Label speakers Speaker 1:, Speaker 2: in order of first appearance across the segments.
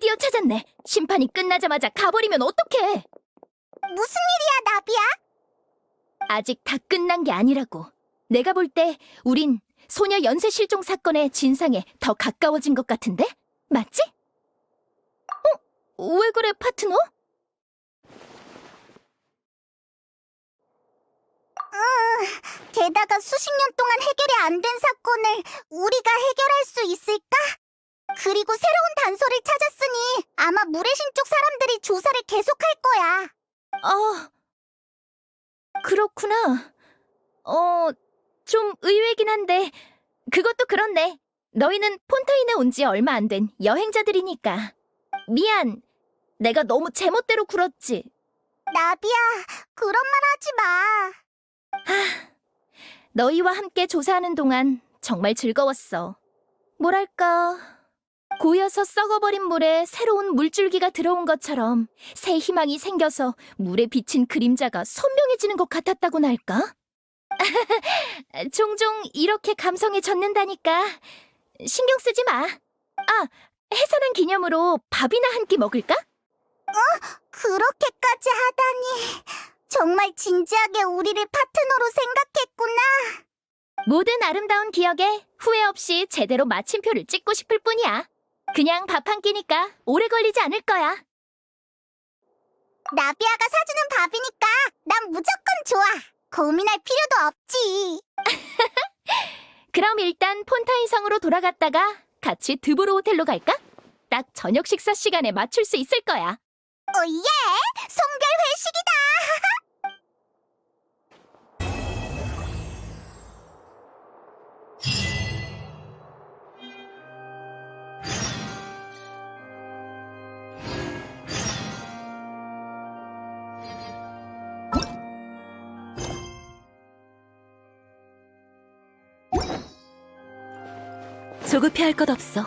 Speaker 1: 드디어 찾았네. 심판이 끝나자마자 가버리면 어떡해.
Speaker 2: 무슨 일이야, 나비야?
Speaker 1: 아직 다 끝난 게 아니라고. 내가 볼 때 우린 소녀 연쇄 실종 사건의 진상에 더 가까워진 것 같은데? 맞지? 왜 그래, 파트너?
Speaker 2: 게다가 수십 년 동안 해결이 안 된 사건을 우리가 해결할 수 있을까? 그리고 새로운 단서를 찾았으니 아마 무례신 쪽 사람들이 조사를 계속할 거야.
Speaker 1: 그렇구나. 좀 의외긴 한데 그것도 그렇네. 너희는 폰타인에 온 지 얼마 안 된 여행자들이니까. 미안. 내가 너무 제멋대로 굴었지.
Speaker 2: 나비야, 그런 말 하지 마.
Speaker 1: 너희와 함께 조사하는 동안 정말 즐거웠어. 뭐랄까, 고여서 썩어버린 물에 새로운 물줄기가 들어온 것처럼 새 희망이 생겨서 물에 비친 그림자가 선명해지는 것 같았다고나 할까? 종종 이렇게 감성에 젖는다니까. 신경 쓰지 마. 해산한 기념으로 밥이나 한 끼 먹을까?
Speaker 2: 그렇게까지 하다니. 정말 진지하게 우리를 파트너로 생각했구나.
Speaker 1: 모든 아름다운 기억에 후회 없이 제대로 마침표를 찍고 싶을 뿐이야. 그냥 밥 한 끼니까 오래 걸리지 않을 거야.
Speaker 2: 나비야가 사주는 밥이니까 난 무조건 좋아. 고민할 필요도 없지.
Speaker 1: 그럼 일단 폰타인 성으로 돌아갔다가 같이 드보로 호텔로 갈까? 딱 저녁 식사 시간에 맞출 수 있을 거야.
Speaker 2: 오예! 송별 회식이다!
Speaker 1: 조급해할 것 없어.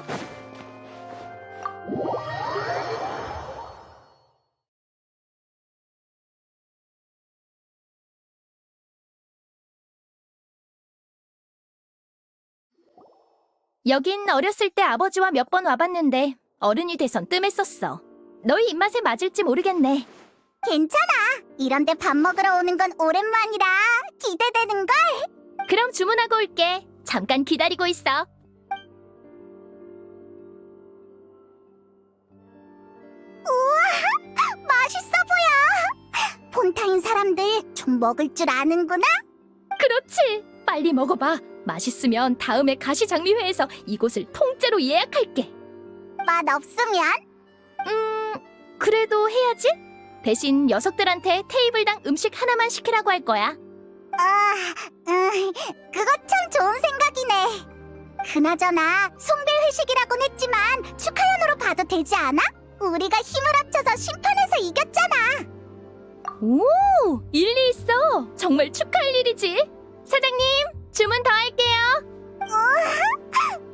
Speaker 1: 여긴 어렸을 때 아버지와 몇 번 와봤는데 어른이 돼선 뜸했었어. 너희 입맛에 맞을지 모르겠네.
Speaker 2: 괜찮아. 이런데 밥 먹으러 오는 건 오랜만이라 기대되는걸?
Speaker 1: 그럼 주문하고 올게. 잠깐 기다리고 있어.
Speaker 2: 맛있어 보여. 폰타인 사람들 좀 먹을 줄 아는구나?
Speaker 1: 그렇지. 빨리 먹어봐. 맛있으면 다음에 가시장미회에서 이곳을 통째로 예약할게.
Speaker 2: 맛 없으면?
Speaker 1: 그래도 해야지. 대신 녀석들한테 테이블당 음식 하나만 시키라고 할 거야.
Speaker 2: 그거 참 좋은 생각이네. 그나저나 송별 회식이라곤 했지만 축하연으로 봐도 되지 않아? 우리가 힘을 합쳐서 심판에서 이겼잖아.
Speaker 1: 오, 일리 있어. 정말 축하할 일이지. 사장님, 주문 더 할게요.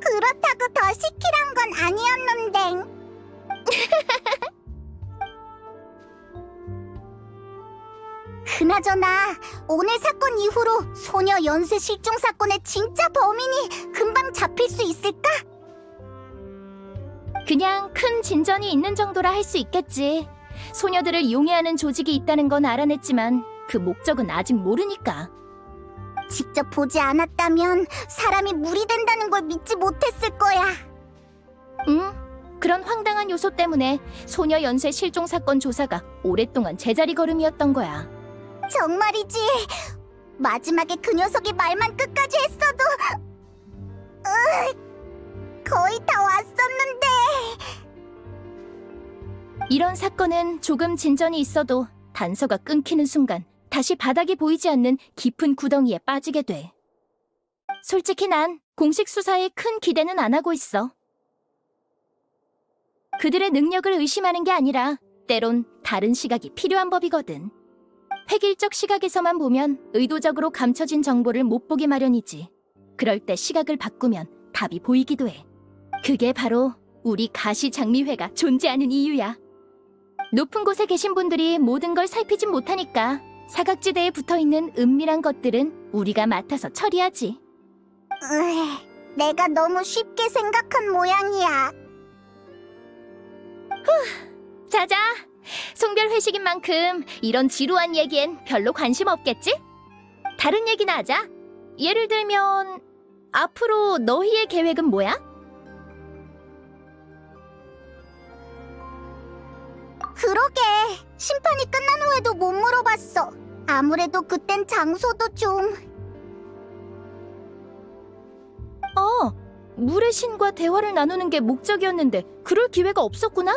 Speaker 2: 그렇다고 더 시키란 건 아니었는데. 그나저나 오늘 사건 이후로 소녀 연쇄 실종 사건의 진짜 범인이 금방 잡힐 수 있을까?
Speaker 1: 그냥 큰 진전이 있는 정도라 할 수 있겠지. 소녀들을 용해하는 조직이 있다는 건 알아냈지만 그 목적은 아직 모르니까.
Speaker 2: 직접 보지 않았다면 사람이 물이 된다는 걸 믿지 못했을 거야.
Speaker 1: 그런 황당한 요소 때문에 소녀 연쇄 실종 사건 조사가 오랫동안 제자리 걸음이었던 거야.
Speaker 2: 정말이지. 마지막에 그 녀석이 말만 끝까지 했어도 거의 다 왔었는데.
Speaker 1: 이런 사건은 조금 진전이 있어도 단서가 끊기는 순간 다시 바닥이 보이지 않는 깊은 구덩이에 빠지게 돼. 솔직히 난 공식 수사에 큰 기대는 안 하고 있어. 그들의 능력을 의심하는 게 아니라 때론 다른 시각이 필요한 법이거든. 획일적 시각에서만 보면 의도적으로 감춰진 정보를 못 보기 마련이지. 그럴 때 시각을 바꾸면 답이 보이기도 해. 그게 바로 우리 가시장미회가 존재하는 이유야. 높은 곳에 계신 분들이 모든 걸 살피진 못하니까 사각지대에 붙어있는 은밀한 것들은 우리가 맡아서 처리하지.
Speaker 2: 내가 너무 쉽게 생각한 모양이야.
Speaker 1: 자자. 송별 회식인 만큼 이런 지루한 얘기엔 별로 관심 없겠지? 다른 얘기나 하자. 예를 들면 앞으로 너희의 계획은 뭐야?
Speaker 2: 그러게. 심판이 끝난 후에도 못 물어봤어. 아무래도 그땐 장소도 좀...
Speaker 1: 물의 신과 대화를 나누는 게 목적이었는데 그럴 기회가 없었구나.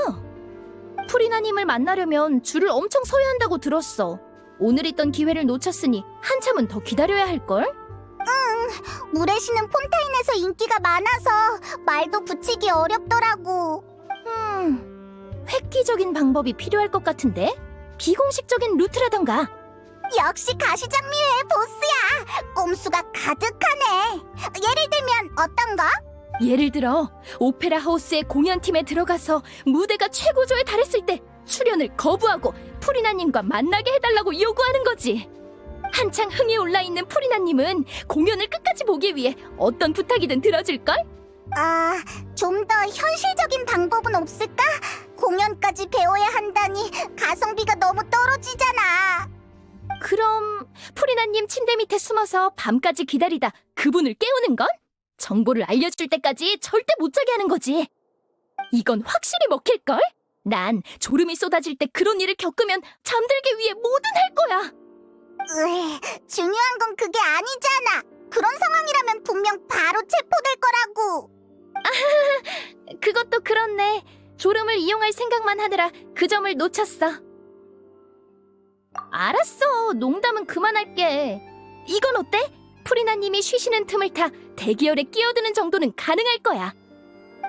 Speaker 1: 프리나님을 만나려면 줄을 엄청 서야 한다고 들었어. 오늘 있던 기회를 놓쳤으니 한참은 더 기다려야 할걸?
Speaker 2: 물의 신은 폰타인에서 인기가 많아서 말도 붙이기 어렵더라고.
Speaker 1: 획기적인 방법이 필요할 것 같은데? 비공식적인 루트라던가.
Speaker 2: 역시 가시장미회의 보스야. 꼼수가 가득하네. 예를 들면 어떤 거?
Speaker 1: 예를 들어 오페라 하우스의 공연팀에 들어가서 무대가 최고조에 달했을 때 출연을 거부하고 프리나님과 만나게 해달라고 요구하는 거지. 한창 흥이 올라있는 프리나님은 공연을 끝까지 보기 위해 어떤 부탁이든 들어줄걸?
Speaker 2: 좀 더 현실적인 방법은 없을까? 공연까지 배워야 한다니 가성비가 너무 떨어지잖아.
Speaker 1: 그럼 프리나님 침대 밑에 숨어서 밤까지 기다리다 그분을 깨우는 건? 정보를 알려줄 때까지 절대 못 자게 하는 거지. 이건 확실히 먹힐걸? 난 졸음이 쏟아질 때 그런 일을 겪으면 잠들기 위해 뭐든 할 거야.
Speaker 2: 중요한 건 그게 아니잖아. 그런 상황이라면 분명 바로 체포될 거라고.
Speaker 1: 그것도 그렇네. 졸음을 이용할 생각만 하느라 그 점을 놓쳤어. 알았어. 농담은 그만할게. 이건 어때? 프리나님이 쉬시는 틈을 타 대기열에 끼어드는 정도는 가능할 거야.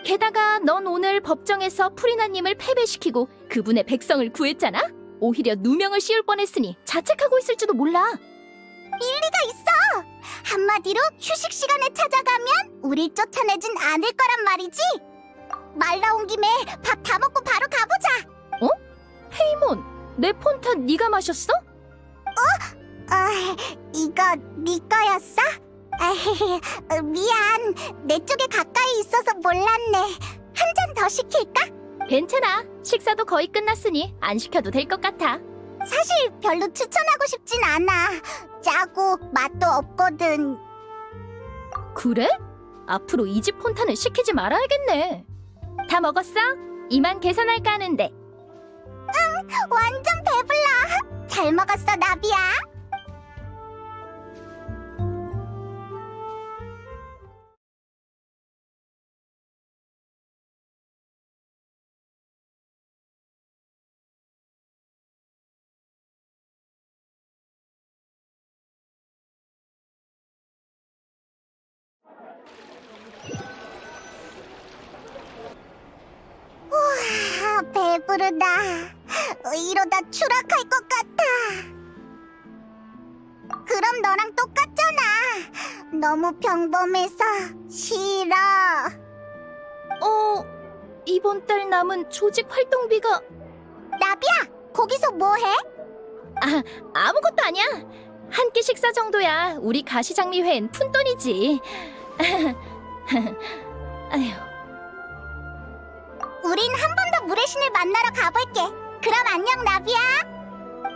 Speaker 1: 게다가 넌 오늘 법정에서 프리나님을 패배시키고 그분의 백성을 구했잖아? 오히려 누명을 씌울 뻔했으니 자책하고 있을지도 몰라.
Speaker 2: 일리가 있어. 한마디로 휴식 시간에 찾아가면 우릴 쫓아내진 않을 거란 말이지. 말 나온 김에 밥 다 먹고 바로 가보자.
Speaker 1: 페이몬, 내 폰탄 네가 마셨어?
Speaker 2: 이거 네 거였어? 미안. 내 쪽에 가까이 있어서 몰랐네. 한 잔 더 시킬까?
Speaker 1: 괜찮아. 식사도 거의 끝났으니 안 시켜도 될 것 같아.
Speaker 2: 사실 별로 추천하고 싶진 않아. 짜고 맛도 없거든.
Speaker 1: 그래? 앞으로 이 집 폰탄은 시키지 말아야겠네. 다 먹었어? 이만 계산할까 하는데.
Speaker 2: 완전 배불러. 잘 먹었어, 나비야. 우와, 배부르다. 이러다 추락할 것 같아. 그럼 너랑 똑같잖아. 너무 평범해서 싫어.
Speaker 1: 이번 달 남은 조직 활동비가...
Speaker 2: 나비야, 거기서 뭐해?
Speaker 1: 아무것도 아니야. 한 끼 식사 정도야. 우리 가시장미회엔 푼돈이지. 아휴.
Speaker 2: 우린 한 번 더 물의 신을 만나러 가볼게. 그럼 안녕, 나비야.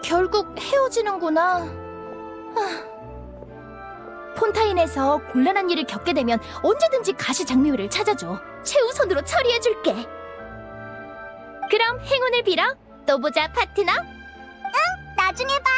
Speaker 1: 결국 헤어지는구나. 폰타인에서 곤란한 일을 겪게 되면 언제든지 가시장미회를 찾아줘. 최우선으로 처리해줄게. 그럼 행운을 빌어. 또 보자, 파트너.
Speaker 2: 나중에 봐.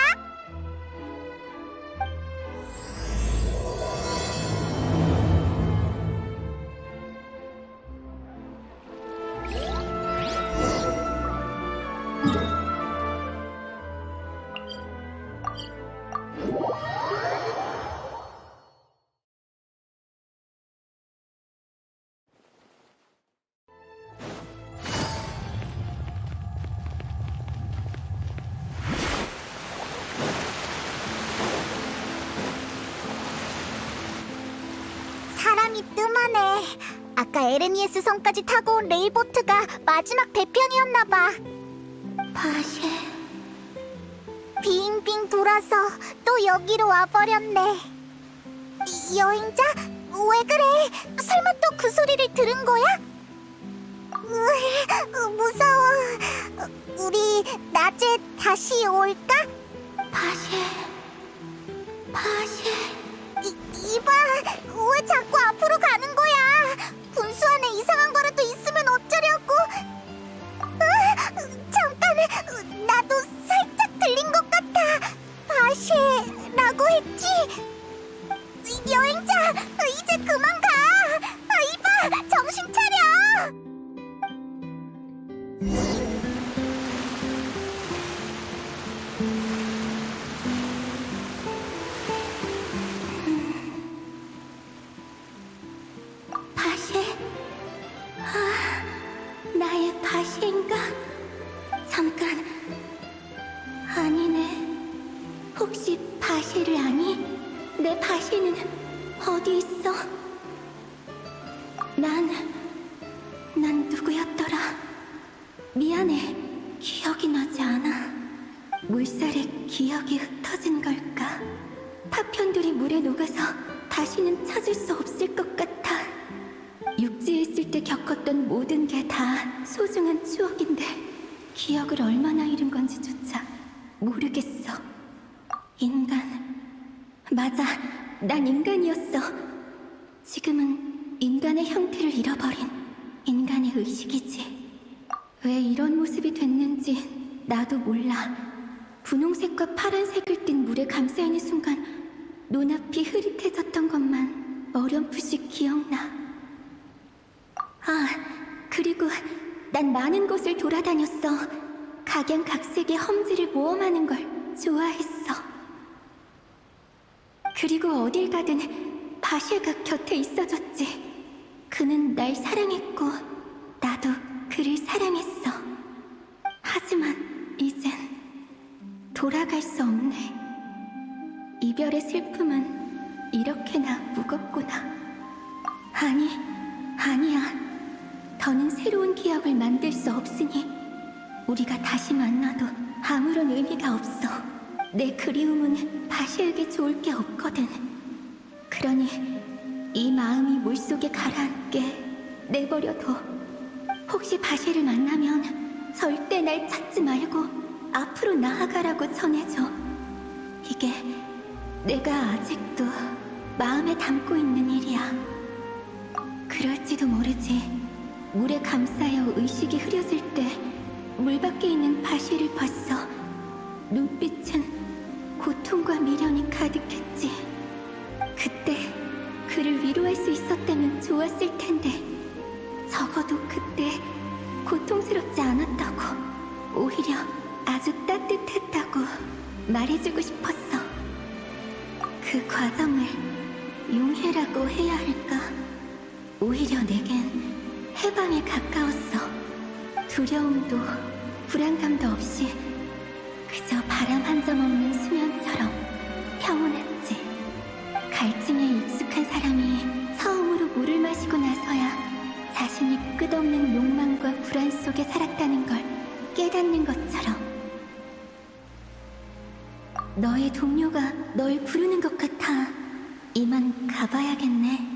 Speaker 2: 사람이 뜸하네. 아까 에르미에스 성까지 타고 온 레일보트가 마지막 배편이었나봐. 빙빙 돌아서 또 여기로 와버렸네. 여행자? 왜 그래? 설마 또 그 소리를 들은 거야? 무서워. 낮에 다시 올까? 이봐, 왜 자꾸 앞으로 가는 거야? 분수 안에 이상한 거라도 있으면 어쩌려고? 잠깐, 나도 살짝 들린 것 같아. 바시라고 했지? 여행자, 이제 그만 가. 이봐, 정신 차려.
Speaker 3: 나의 바시인가? 잠깐, 아니네. 혹시 바시를 아니? 내 바시는 어디 있어? 난 누구였더라? 미안해, 기억이 나지 않아. 물살에 기억이 흩어진 걸까? 파편들이 물에 녹아서 다시는 찾을 수 없을 것 같아. 육지에 있을 때 겪었던 모든 게 다 소중한 추억인데 기억을 얼마나 잃은 건지조차 모르겠어. 인간. 맞아, 난 인간이었어. 지금은 인간의 형태를 잃어버린 인간의 의식이지. 왜 이런 모습이 됐는지 나도 몰라. 분홍색과 파란색을 띤 물에 감싸있는 순간 눈앞이 흐릿해졌던 것만 어렴풋이 기억나. 그리고 난 많은 곳을 돌아다녔어. 각양각색의 험지를 모험하는 걸 좋아했어. 그리고 어딜 가든 바시가 곁에 있어줬지. 그는 날 사랑했고 나도 그를 사랑했어. 하지만 이젠 돌아갈 수 없네. 이별의 슬픔은 이렇게나 무겁구나. 아니야. 더는 새로운 기억을 만들 수 없으니 우리가 다시 만나도 아무런 의미가 없어. 내 그리움은 바시에게 좋을 게 없거든. 그러니 이 마음이 물속에 가라앉게 내버려둬. 혹시 바시를 만나면 절대 날 찾지 말고 앞으로 나아가라고 전해줘. 이게 내가 아직도 마음에 담고 있는 일이야. 그럴지도 모르지. 물에 감싸여 의식이 흐려질 때 물 밖에 있는 바시를 봤어. 눈빛은 고통과 미련이 가득했지. 그때 그를 위로할 수 있었다면 좋았을 텐데 적어도 그때 고통스럽지 않았다고, 오히려 아주 따뜻했다고 말해주고 싶었어. 그 과정을 용해라고 해야 할까? 오히려 내겐 해방에 가까웠어. 두려움도 불안감도 없이 그저 바람 한 점 없는 수면처럼 평온했지. 갈증에 익숙한 사람이 처음으로 물을 마시고 나서야 자신이 끝없는 욕망과 불안 속에 살았다는 걸 깨닫는 것처럼. 너의 동료가 널 부르는 것 같아. 이만 가봐야겠네.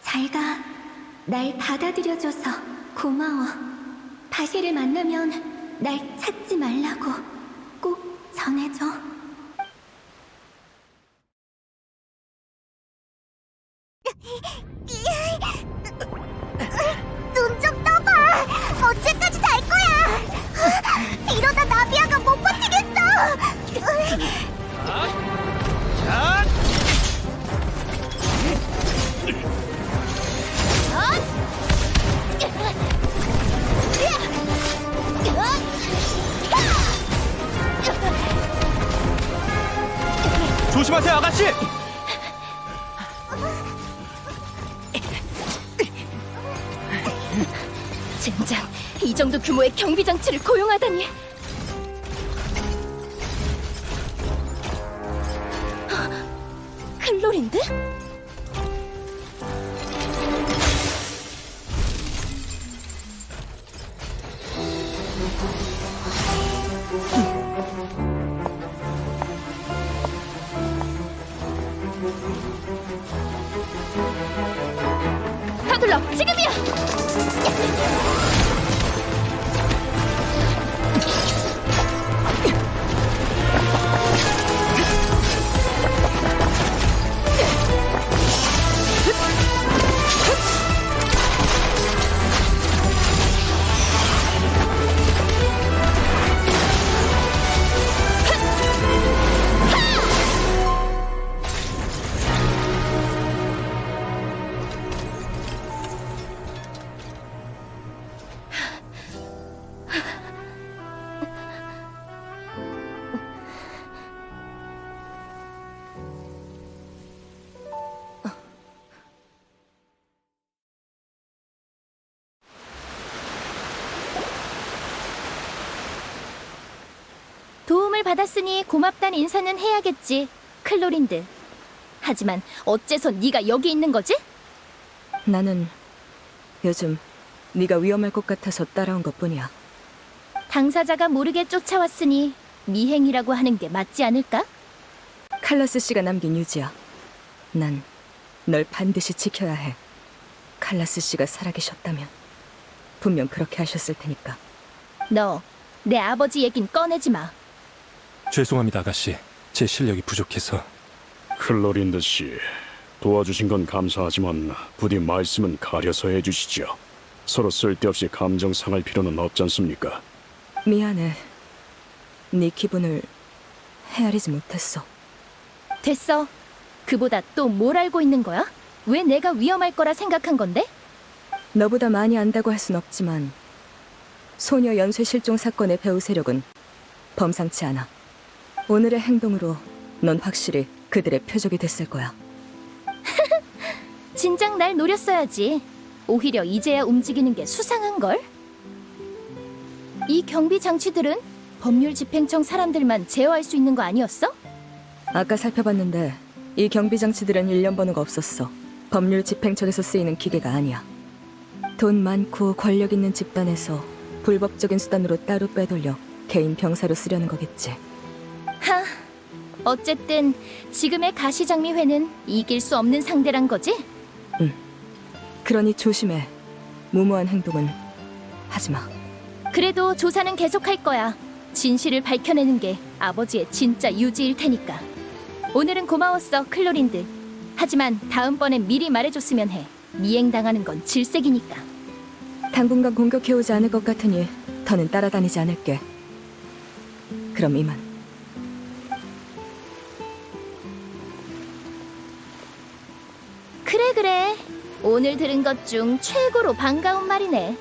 Speaker 3: 잘 가. 날 받아들여줘서 고마워. 바시를 만나면 날 찾지 말라고 꼭 전해줘.
Speaker 2: 눈 좀 떠봐. 언제까지 잘 거야? 이러다 나비아가 못 버티겠어.
Speaker 4: 조심하세요, 아가씨!
Speaker 1: 젠장, 이 정도 규모의 경비 장치를 고용하다니. 클로린데? 서둘러, 지금이야! 받았으니 고맙단 인사는 해야겠지, 클로린드. 하지만 어째서 네가 여기 있는 거지?
Speaker 4: 나는 요즘 네가 위험할 것 같아서 따라온 것뿐이야.
Speaker 1: 당사자가 모르게 쫓아왔으니 미행이라고 하는 게 맞지 않을까?
Speaker 4: 칼라스 씨가 남긴 유지야. 난 널 반드시 지켜야 해. 칼라스 씨가 살아계셨다면 분명 그렇게 하셨을 테니까.
Speaker 1: 너 내 아버지 얘긴 꺼내지 마.
Speaker 5: 죄송합니다, 아가씨. 제 실력이 부족해서.
Speaker 6: 클로린드 씨, 도와주신 건 감사하지만 부디 말씀은 가려서 해주시죠. 서로 쓸데없이 감정 상할 필요는 없지 않습니까?
Speaker 4: 미안해. 네 기분을 헤아리지 못했어.
Speaker 1: 됐어. 그보다 또 뭘 알고 있는 거야? 왜 내가 위험할 거라 생각한 건데?
Speaker 4: 너보다 많이 안다고 할 순 없지만 소녀 연쇄 실종 사건의 배후 세력은 범상치 않아. 오늘의 행동으로 넌 확실히 그들의 표적이 됐을 거야.
Speaker 1: 진작 날 노렸어야지. 오히려 이제야 움직이는 게 수상한걸? 이 경비 장치들은 법률 집행청 사람들만 제어할 수 있는 거 아니었어?
Speaker 4: 아까 살펴봤는데 이 경비 장치들은 일련 번호가 없었어. 법률 집행청에서 쓰이는 기계가 아니야. 돈 많고 권력 있는 집단에서 불법적인 수단으로 따로 빼돌려 개인 병사로 쓰려는 거겠지.
Speaker 1: 하, 어쨌든 지금의 가시장미회는 이길 수 없는 상대란 거지?
Speaker 4: 그러니 조심해. 무모한 행동은 하지 마.
Speaker 1: 그래도 조사는 계속할 거야. 진실을 밝혀내는 게 아버지의 진짜 유지일 테니까. 오늘은 고마웠어, 클로린드. 하지만 다음번엔 미리 말해줬으면 해. 미행당하는 건 질색이니까.
Speaker 4: 당분간 공격해오지 않을 것 같으니 더는 따라다니지 않을게. 그럼 이만.
Speaker 1: 그래. 오늘 들은 것 중 최고로 반가운 말이네.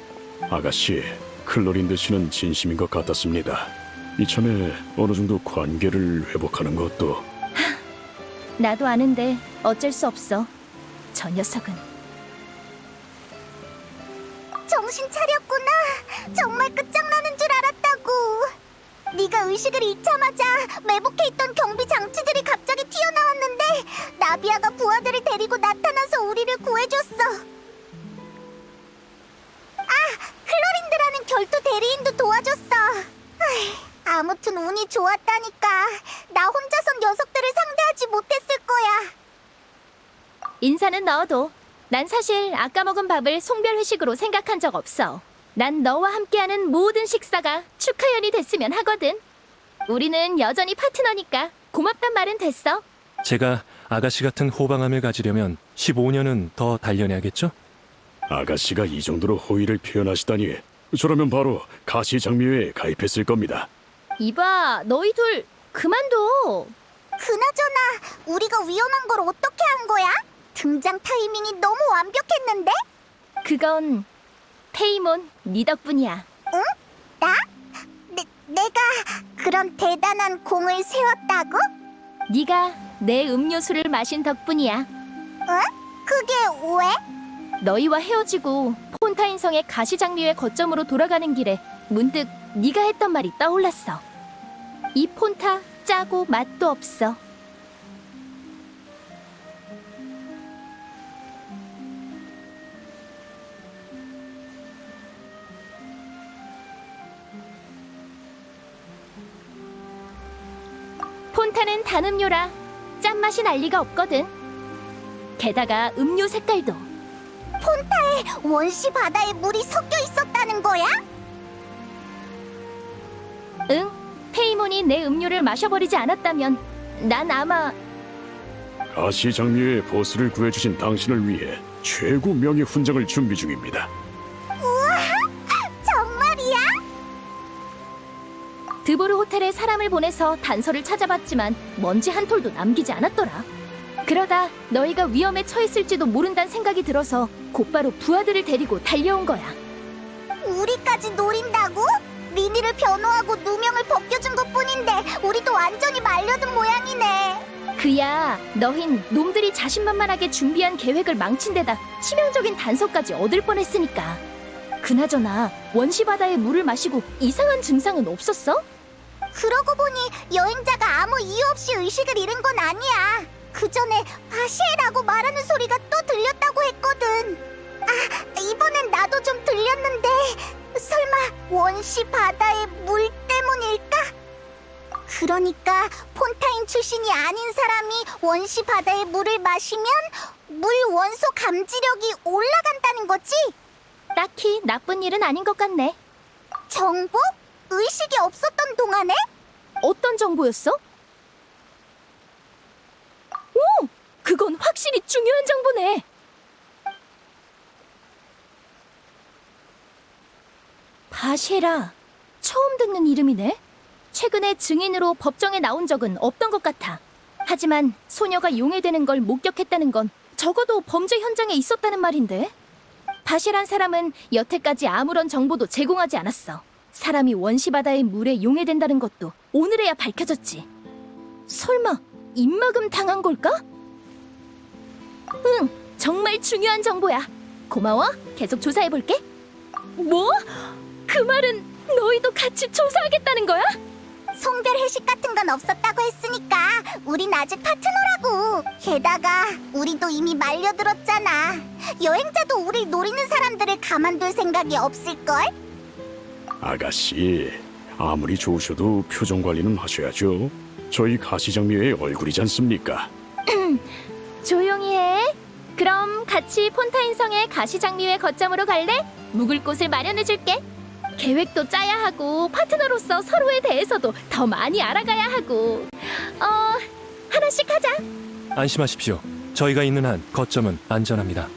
Speaker 6: 아가씨, 클로린드 씨는 진심인 것 같았습니다. 이참에 어느 정도 관계를 회복하는 것도.
Speaker 1: 나도 아는데 어쩔 수 없어. 저 녀석은.
Speaker 2: 정신 차렸구나. 정말 끝장나는 줄 알았다고. 네가 의식을 잃자마자 매복해 있던 경비 장치들이 갑자기 튀어나왔는데 나비아가 부하들을 데리고 나타나서 우리를 구해줬어. 클로린드라는 결투 대리인도 도와줬어. 아무튼 운이 좋았다니까. 나 혼자선 녀석들을 상대하지 못했을 거야.
Speaker 1: 인사는 넣어도 난 사실 아까 먹은 밥을 송별 회식으로 생각한 적 없어. 난 너와 함께하는 모든 식사가 축하연이 됐으면 하거든. 우리는 여전히 파트너니까 고맙단 말은 됐어.
Speaker 5: 제가 아가씨 같은 호방함을 가지려면 15년은 더 단련해야겠죠?
Speaker 6: 아가씨가 이 정도로 호의를 표현하시다니. 저라면 바로 가시장미회에 가입했을 겁니다.
Speaker 1: 이봐, 너희 둘 그만둬.
Speaker 2: 그나저나 우리가 위험한 걸 어떻게 한 거야? 등장 타이밍이 너무 완벽했는데?
Speaker 1: 그건 페이몬 네 덕분이야.
Speaker 2: 응? 나? 내가 그런 대단한 공을 세웠다고?
Speaker 1: 네가 내 음료수를 마신 덕분이야.
Speaker 2: 응? 그게 왜?
Speaker 1: 너희와 헤어지고 폰타인성의 가시장미회 거점으로 돌아가는 길에 문득 네가 했던 말이 떠올랐어. 이 폰타 짜고 맛도 없어. 폰타는 단 음료라 짠맛이 날 리가 없거든. 게다가 음료 색깔도.
Speaker 2: 폰타에 원시 바다에 물이 섞여 있었다는 거야?
Speaker 1: 응, 페이몬이 내 음료를 마셔버리지 않았다면 난 아마.
Speaker 6: 가시장미회 보스를 구해주신 당신을 위해 최고 명예 훈장을 준비 중입니다.
Speaker 2: 정말이야?
Speaker 1: 드보르 호텔에 사람을 보내서 단서를 찾아봤지만 먼지 한 톨도 남기지 않았더라. 그러다 너희가 위험에 처했을지도 모른다는 생각이 들어서 곧바로 부하들을 데리고 달려온 거야.
Speaker 2: 우리까지 노린다고? 리니를 변호하고 누명을 벗겨준 것뿐인데 우리도 완전히 말려든 모양이네.
Speaker 1: 그야 너흰 놈들이 자신만만하게 준비한 계획을 망친 데다 치명적인 단서까지 얻을 뻔했으니까. 그나저나 원시 바다의 물을 마시고 이상한 증상은 없었어?
Speaker 2: 그러고 보니 여행자가 아무 이유 없이 의식을 잃은 건 아니야. 그 전에 바시에라고 말하는 소리가 또 들렸다고 했거든. 아, 이번엔 나도 좀 들렸는데 설마 원시 바다의 물 때문일까? 그러니까 폰타인 출신이 아닌 사람이 원시 바다의 물을 마시면 물 원소 감지력이 올라간다는 거지?
Speaker 1: 딱히 나쁜 일은 아닌 것 같네.
Speaker 2: 정보? 의식이 없었던 동안에?
Speaker 1: 어떤 정보였어? 오! 그건 확실히 중요한 정보네. 바쉐라. 처음 듣는 이름이네. 최근에 증인으로 법정에 나온 적은 없던 것 같아. 하지만 소녀가 용해되는 걸 목격했다는 건 적어도 범죄 현장에 있었다는 말인데. 바쉐란 사람은 여태까지 아무런 정보도 제공하지 않았어. 사람이 원시바다의 물에 용해된다는 것도 오늘에야 밝혀졌지. 설마 입막음 당한 걸까? 응, 정말 중요한 정보야. 고마워. 계속 조사해볼게. 뭐? 그 말은 너희도 같이 조사하겠다는 거야?
Speaker 2: 송별 회식 같은 건 없었다고 했으니까 우린 아직 파트너라고. 게다가 우리도 이미 말려들었잖아. 여행자도 우릴 노리는 사람들을 가만둘 생각이 없을걸?
Speaker 6: 아가씨, 아무리 좋으셔도 표정 관리는 하셔야죠. 저희 가시장미회의 얼굴이지 않습니까?
Speaker 1: 조용히 해. 그럼 같이 폰타인 성의 가시장미회 거점으로 갈래? 묵을 곳을 마련해줄게. 계획도 짜야 하고 파트너로서 서로에 대해서도 더 많이 알아가야 하고. 하나씩 하자.
Speaker 5: 안심하십시오. 저희가 있는 한 거점은 안전합니다.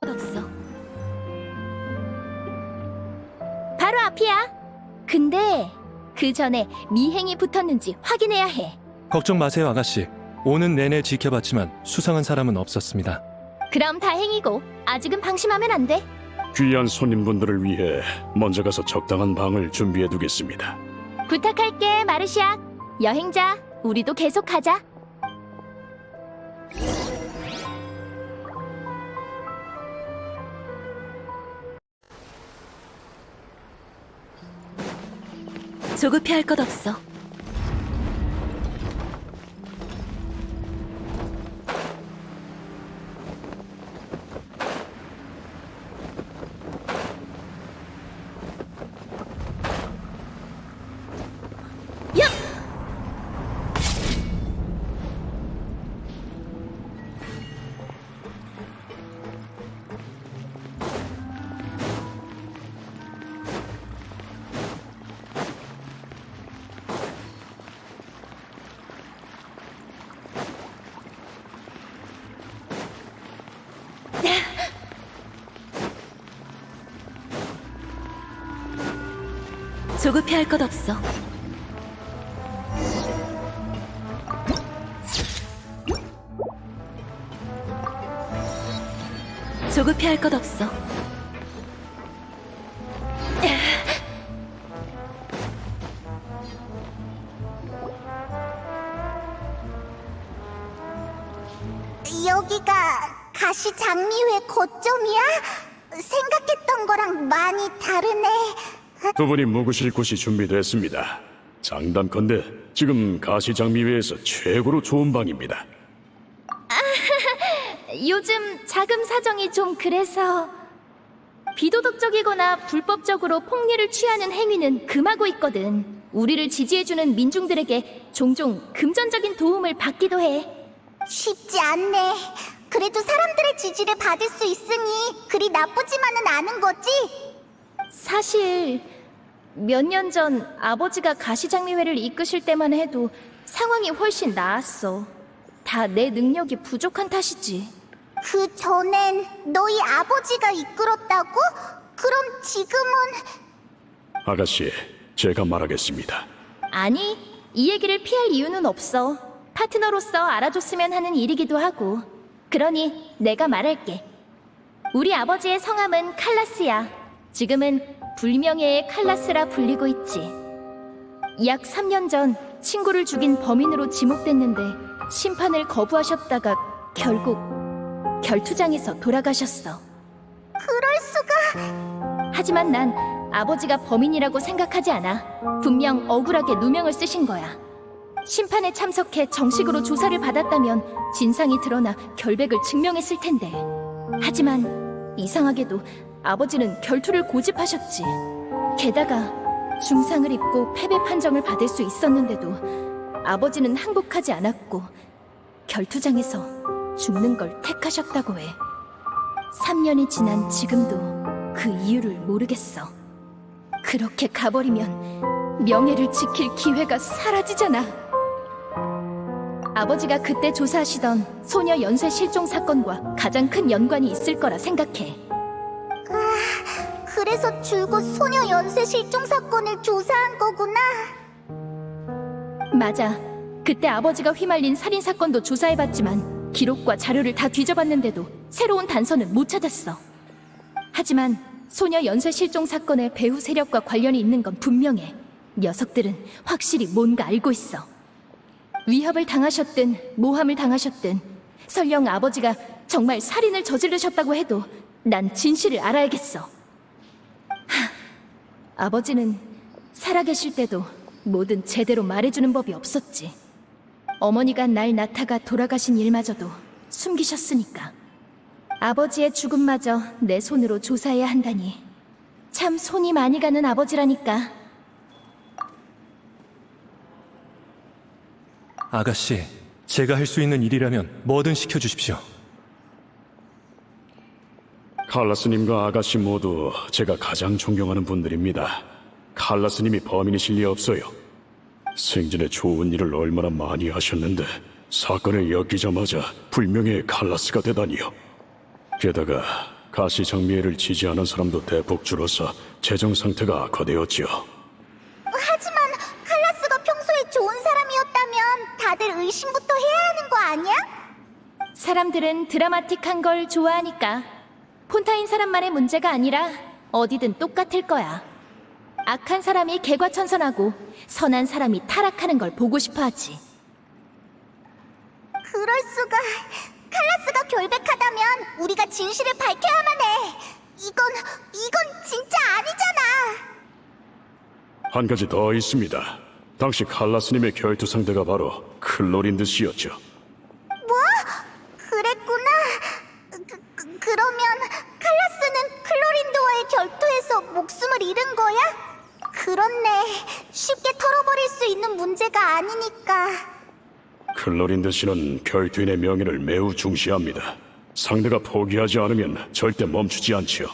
Speaker 1: 없어. 바로 앞이야. 근데 그 전에 미행이 붙었는지 확인해야 해.
Speaker 5: 걱정 마세요, 아가씨. 오는 내내 지켜봤지만 수상한 사람은 없었습니다.
Speaker 1: 그럼 다행이고 아직은 방심하면 안 돼.
Speaker 6: 귀한 손님분들을 위해 먼저 가서 적당한 방을 준비해 두겠습니다.
Speaker 1: 부탁할게, 마르시아. 여행자, 우리도 계속 가자. 조급해할 것 없어. 야! 조급해할 것 없어. 조급해할 것 없어.
Speaker 2: 여기가 가시장미회 거점이야? 생각했던 거랑 많이 다르네.
Speaker 6: 두 분이 묵으실 곳이 준비됐습니다. 장담컨대 지금 가시장미회에서 최고로 좋은 방입니다.
Speaker 1: 요즘 자금 사정이 좀 그래서. 비도덕적이거나 불법적으로 폭리를 취하는 행위는 금하고 있거든. 우리를 지지해주는 민중들에게 종종 금전적인 도움을 받기도 해.
Speaker 2: 쉽지 않네. 그래도 사람들의 지지를 받을 수 있으니 그리 나쁘지만은 않은 거지?
Speaker 1: 사실 몇 년 전 아버지가 가시장미회를 이끄실 때만 해도 상황이 훨씬 나았어. 다 내 능력이 부족한 탓이지.
Speaker 2: 그 전엔 너희 아버지가 이끌었다고? 그럼 지금은...
Speaker 6: 아가씨, 제가 말하겠습니다.
Speaker 1: 아니, 이 얘기를 피할 이유는 없어. 파트너로서 알아줬으면 하는 일이기도 하고. 그러니 내가 말할게. 우리 아버지의 성함은 칼라스야. 지금은 불명예의 칼라스라 불리고 있지. 약 3년 전 친구를 죽인 범인으로 지목됐는데 심판을 거부하셨다가 결국 결투장에서 돌아가셨어.
Speaker 2: 그럴 수가.
Speaker 1: 하지만 난 아버지가 범인이라고 생각하지 않아. 분명 억울하게 누명을 쓰신 거야. 심판에 참석해 정식으로 조사를 받았다면 진상이 드러나 결백을 증명했을 텐데. 하지만 이상하게도 아버지는 결투를 고집하셨지. 게다가 중상을 입고 패배 판정을 받을 수 있었는데도 아버지는 항복하지 않았고 결투장에서 죽는 걸 택하셨다고 해. 3년이 지난 지금도 그 이유를 모르겠어. 그렇게 가버리면 명예를 지킬 기회가 사라지잖아. 아버지가 그때 조사하시던 소녀 연쇄 실종 사건과 가장 큰 연관이 있을 거라 생각해.
Speaker 2: 그래서 줄곧 소녀 연쇄 실종 사건을 조사한 거구나.
Speaker 1: 맞아. 그때 아버지가 휘말린 살인 사건도 조사해봤지만 기록과 자료를 다 뒤져봤는데도 새로운 단서는 못 찾았어. 하지만 소녀 연쇄 실종 사건의 배후 세력과 관련이 있는 건 분명해. 녀석들은 확실히 뭔가 알고 있어. 위협을 당하셨든 모함을 당하셨든 설령 아버지가 정말 살인을 저지르셨다고 해도 난 진실을 알아야겠어. 아버지는 살아계실 때도 뭐든 제대로 말해주는 법이 없었지. 어머니가 날 낳다가 돌아가신 일마저도 숨기셨으니까. 아버지의 죽음마저 내 손으로 조사해야 한다니 참 손이 많이 가는 아버지라니까.
Speaker 5: 아가씨, 제가 할 수 있는 일이라면 뭐든 시켜주십시오.
Speaker 6: 칼라스님과 아가씨 모두 제가 가장 존경하는 분들입니다. 칼라스님이 범인이실 리 없어요. 생전에 좋은 일을 얼마나 많이 하셨는데 사건을 엮이자마자 불명예의 칼라스가 되다니요. 게다가 가시 장미애를 지지하는 사람도 대폭 줄어서 재정 상태가 악화되었지요.
Speaker 2: 하지만 칼라스가 평소에 좋은 사람이었다면 다들 의심부터 해야 하는 거 아니야?
Speaker 1: 사람들은 드라마틱한 걸 좋아하니까. 폰타인 사람만의 문제가 아니라 어디든 똑같을 거야. 악한 사람이 개과천선하고 선한 사람이 타락하는 걸 보고 싶어 하지.
Speaker 2: 그럴 수가. 칼라스가 결백하다면 우리가 진실을 밝혀야만 해. 이건 진짜 아니잖아.
Speaker 6: 한 가지 더 있습니다. 당시 칼라스님의 결투 상대가 바로 클로린드 씨였죠.
Speaker 2: 뭐? 그랬구나. 그러면 칼라스는 클로린드와의 결투에서 목숨을 잃은 거야? 그렇네. 쉽게 털어버릴 수 있는 문제가 아니니까.
Speaker 6: 클로린드 씨는 결투인의 명예를 매우 중시합니다. 상대가 포기하지 않으면 절대 멈추지 않지요.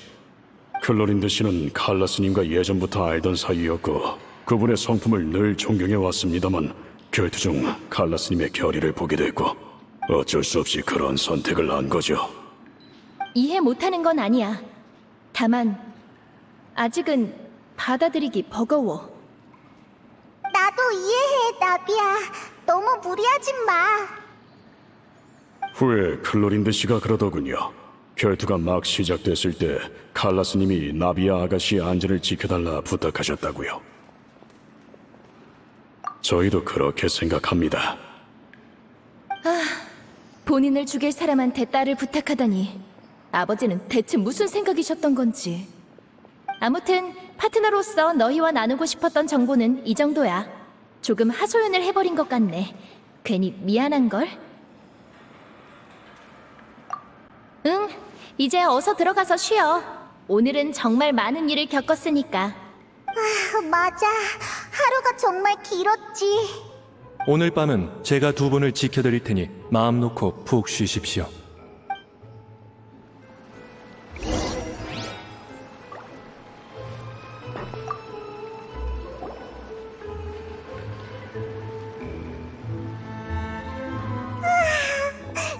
Speaker 6: 클로린드 씨는 칼라스님과 예전부터 알던 사이였고 그분의 성품을 늘 존경해 왔습니다만 결투 중 칼라스님의 결의를 보게 됐고 어쩔 수 없이 그런 선택을 한 거죠.
Speaker 1: 이해 못하는 건 아니야. 다만 아직은 받아들이기 버거워.
Speaker 2: 나도 이해해, 나비야. 너무 무리하지 마.
Speaker 6: 후에 클로린드 씨가 그러더군요. 결투가 막 시작됐을 때 칼라스님이 나비아 아가씨의 안전을 지켜달라 부탁하셨다고요. 저희도 그렇게 생각합니다.
Speaker 1: 본인을 죽일 사람한테 딸을 부탁하다니 아버지는 대체 무슨 생각이셨던 건지. 아무튼 파트너로서 너희와 나누고 싶었던 정보는 이 정도야. 조금 하소연을 해버린 것 같네. 괜히 미안한걸? 응, 이제 어서 들어가서 쉬어. 오늘은 정말 많은 일을 겪었으니까.
Speaker 2: 맞아. 하루가 정말 길었지.
Speaker 5: 오늘 밤은 제가 두 분을 지켜드릴 테니 마음 놓고 푹 쉬십시오.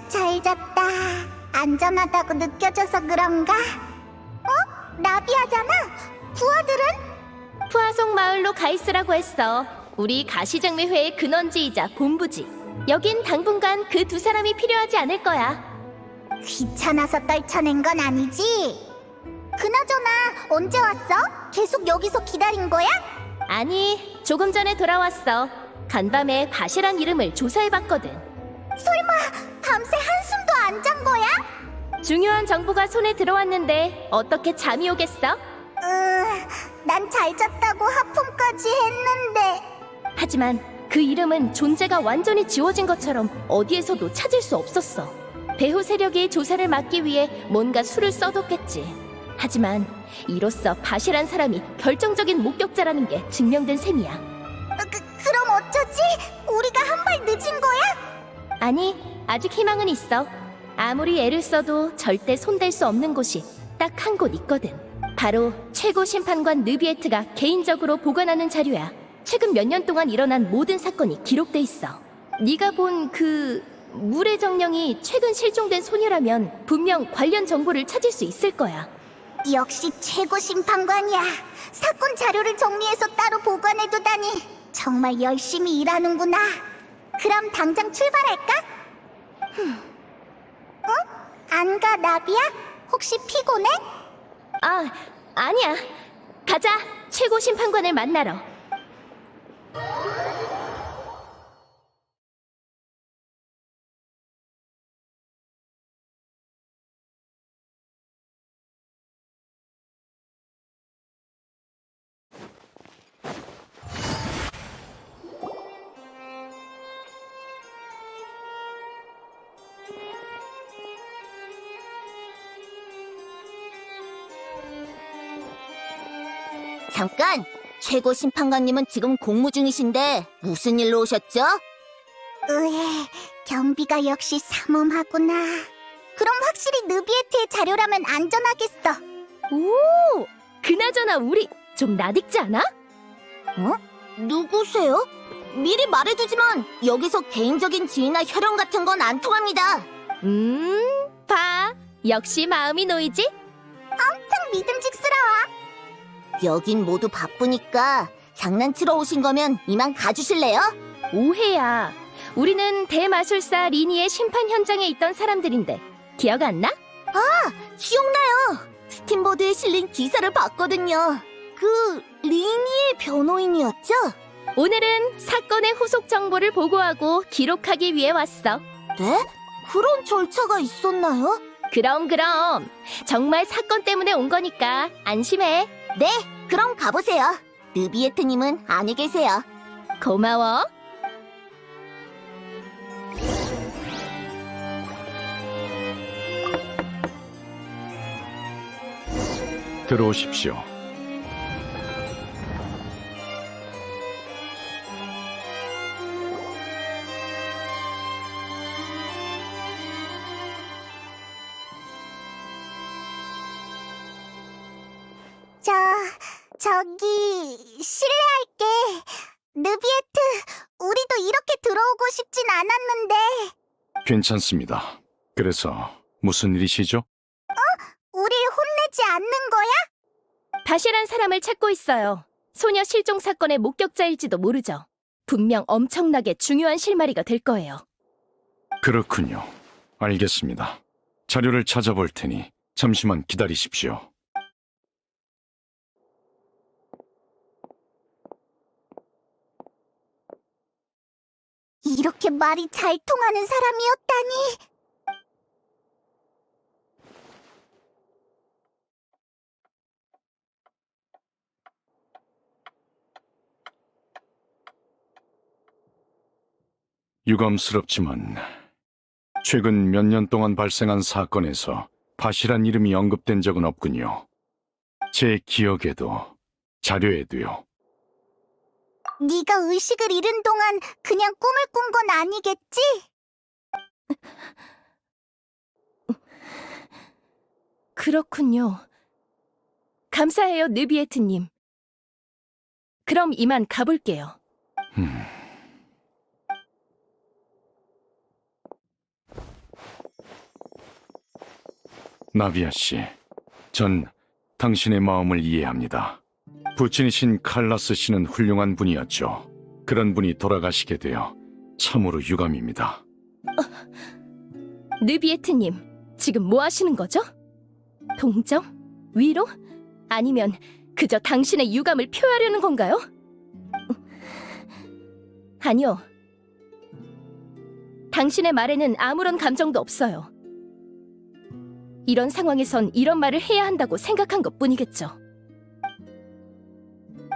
Speaker 2: 잘 잤다. 안전하다고 느껴져서 그런가? 나비아잖아. 부하들은?
Speaker 1: 푸아송 마을로 가 있으라고 했어. 우리 가시장미회의 근원지이자 본부지. 여긴 당분간 그 두 사람이 필요하지 않을 거야.
Speaker 2: 귀찮아서 떨쳐낸 건 아니지? 그나저나 언제 왔어? 계속 여기서 기다린 거야?
Speaker 1: 아니, 조금 전에 돌아왔어. 간밤에 바시란 이름을 조사해봤거든.
Speaker 2: 설마 밤새 한숨도 안 잔 거야?
Speaker 1: 중요한 정보가 손에 들어왔는데 어떻게 잠이 오겠어?
Speaker 2: 난 잘 잤다고 하품까지 했는데.
Speaker 1: 하지만 그 이름은 존재가 완전히 지워진 것처럼 어디에서도 찾을 수 없었어. 배후 세력이 조사를 막기 위해 뭔가 수를 써뒀겠지. 하지만 이로써 바시란 사람이 결정적인 목격자라는 게 증명된 셈이야.
Speaker 2: 그럼 어쩌지? 우리가 한 발 늦은 거야?
Speaker 1: 아니, 아직 희망은 있어. 아무리 애를 써도 절대 손댈 수 없는 곳이 딱 한 곳 있거든. 바로 최고 심판관 느비에트가 개인적으로 보관하는 자료야. 최근 몇 년 동안 일어난 모든 사건이 기록돼 있어. 네가 본 그 물의 정령이 최근 실종된 소녀라면 분명 관련 정보를 찾을 수 있을 거야.
Speaker 2: 역시 최고 심판관이야. 사건 자료를 정리해서 따로 보관해두다니 정말 열심히 일하는구나. 그럼 당장 출발할까? 안 가, 나비야? 혹시 피곤해?
Speaker 1: 아, 아니야. 가자. 최고 심판관을 만나러.
Speaker 2: 잠깐! 최고 심판관님은 지금 공무 중이신데 무슨 일로 오셨죠? 경비가 역시 삼엄하구나. 그럼 확실히 느비에트의 자료라면 안전하겠어.
Speaker 1: 오! 그나저나 우리 좀 낯익지 않아?
Speaker 2: 누구세요? 미리 말해두지만 여기서 개인적인 지위나 혈연 같은 건 안 통합니다.
Speaker 1: 봐. 역시 마음이 놓이지?
Speaker 2: 참 믿음직스러워. 여긴 모두 바쁘니까 장난치러 오신 거면 이만 가주실래요?
Speaker 1: 오해야. 우리는 대마술사 리니의 심판 현장에 있던 사람들인데 기억 안 나?
Speaker 2: 기억나요. 스팀보드에 실린 기사를 봤거든요. 그 리니의 변호인이었죠?
Speaker 1: 오늘은 사건의 후속 정보를 보고하고 기록하기 위해 왔어.
Speaker 2: 네? 그런 절차가 있었나요?
Speaker 1: 그럼 정말 사건 때문에 온 거니까 안심해.
Speaker 2: 네, 그럼 가보세요. 느비에트님은 안에 계세요.
Speaker 1: 고마워.
Speaker 6: 들어오십시오.
Speaker 2: 저기 실례할게. 느비에트, 우리도 이렇게 들어오고 싶진 않았는데.
Speaker 6: 괜찮습니다. 그래서 무슨 일이시죠?
Speaker 2: 우릴 혼내지 않는 거야?
Speaker 1: 바시란 사람을 찾고 있어요. 소녀 실종 사건의 목격자일지도 모르죠. 분명 엄청나게 중요한 실마리가 될 거예요.
Speaker 6: 그렇군요. 알겠습니다. 자료를 찾아볼 테니 잠시만 기다리십시오.
Speaker 2: 이렇게 말이 잘 통하는 사람이었다니.
Speaker 6: 유감스럽지만 최근 몇 년 동안 발생한 사건에서 바시란 이름이 언급된 적은 없군요. 제 기억에도 자료에도요.
Speaker 2: 네가 의식을 잃은 동안 그냥 꿈을 꾼 건 아니겠지?
Speaker 1: 그렇군요. 감사해요, 느비에트님. 그럼 이만 가볼게요.
Speaker 6: 나비아 씨, 전 당신의 마음을 이해합니다. 부친이신 칼라스 씨는 훌륭한 분이었죠. 그런 분이 돌아가시게 되어 참으로 유감입니다.
Speaker 1: 느비에트님, 지금 뭐 하시는 거죠? 동정? 위로? 아니면 그저 당신의 유감을 표하려는 건가요? 아니요. 당신의 말에는 아무런 감정도 없어요. 이런 상황에선 이런 말을 해야 한다고 생각한 것뿐이겠죠.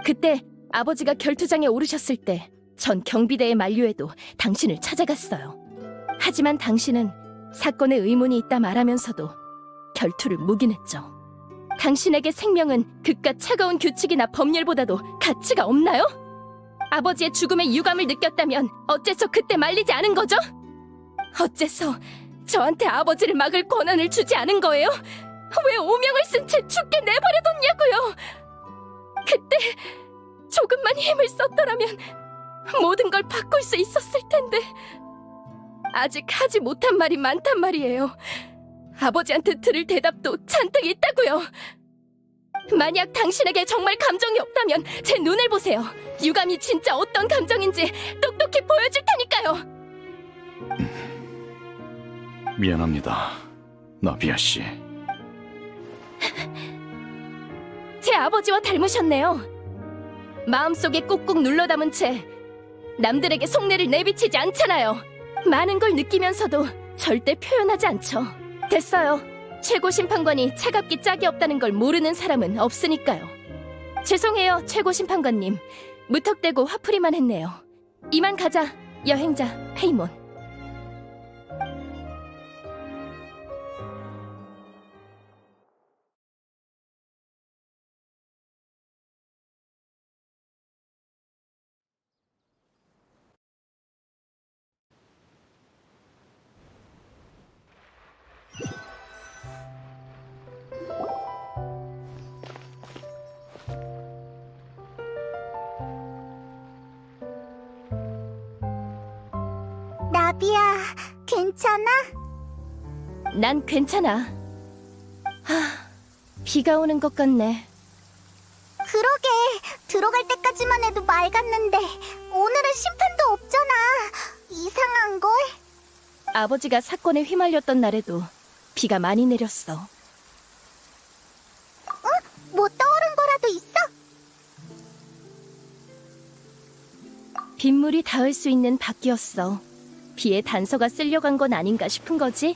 Speaker 1: 그때 아버지가 결투장에 오르셨을 때 전 경비대의 만류에도 당신을 찾아갔어요. 하지만 당신은 사건에 의문이 있다 말하면서도 결투를 묵인했죠. 당신에게 생명은 그깟 차가운 규칙이나 법률보다도 가치가 없나요? 아버지의 죽음에 유감을 느꼈다면 어째서 그때 말리지 않은 거죠? 어째서 저한테 아버지를 막을 권한을 주지 않은 거예요? 왜 오명을 쓴 채 죽게 내버려뒀냐고요? 그때 조금만 힘을 썼더라면 모든 걸 바꿀 수 있었을 텐데 아직 하지 못한 말이 많단 말이에요. 아버지한테 들을 대답도 잔뜩 있다고요. 만약 당신에게 정말 감정이 없다면 제 눈을 보세요. 유감이 진짜 어떤 감정인지 똑똑히 보여줄 테니까요.
Speaker 6: 미안합니다, 나비아 씨.
Speaker 1: 제 아버지와 닮으셨네요. 마음속에 꾹꾹 눌러 담은 채 남들에게 속내를 내비치지 않잖아요. 많은 걸 느끼면서도 절대 표현하지 않죠. 됐어요. 최고 심판관이 차갑기 짝이 없다는 걸 모르는 사람은 없으니까요. 죄송해요, 최고 심판관님. 무턱대고 화풀이만 했네요. 이만 가자, 여행자 페이몬.
Speaker 2: 나비야, 괜찮아?
Speaker 1: 난 괜찮아. 비가 오는 것 같네.
Speaker 2: 그러게, 들어갈 때까지만 해도 맑았는데 오늘은 심판도 없잖아. 이상한걸?
Speaker 1: 아버지가 사건에 휘말렸던 날에도 비가 많이 내렸어.
Speaker 2: 뭐 떠오른 거라도 있어?
Speaker 1: 빗물이 닿을 수 있는 바퀴였어. 비에 단서가 쓸려간 건 아닌가 싶은 거지?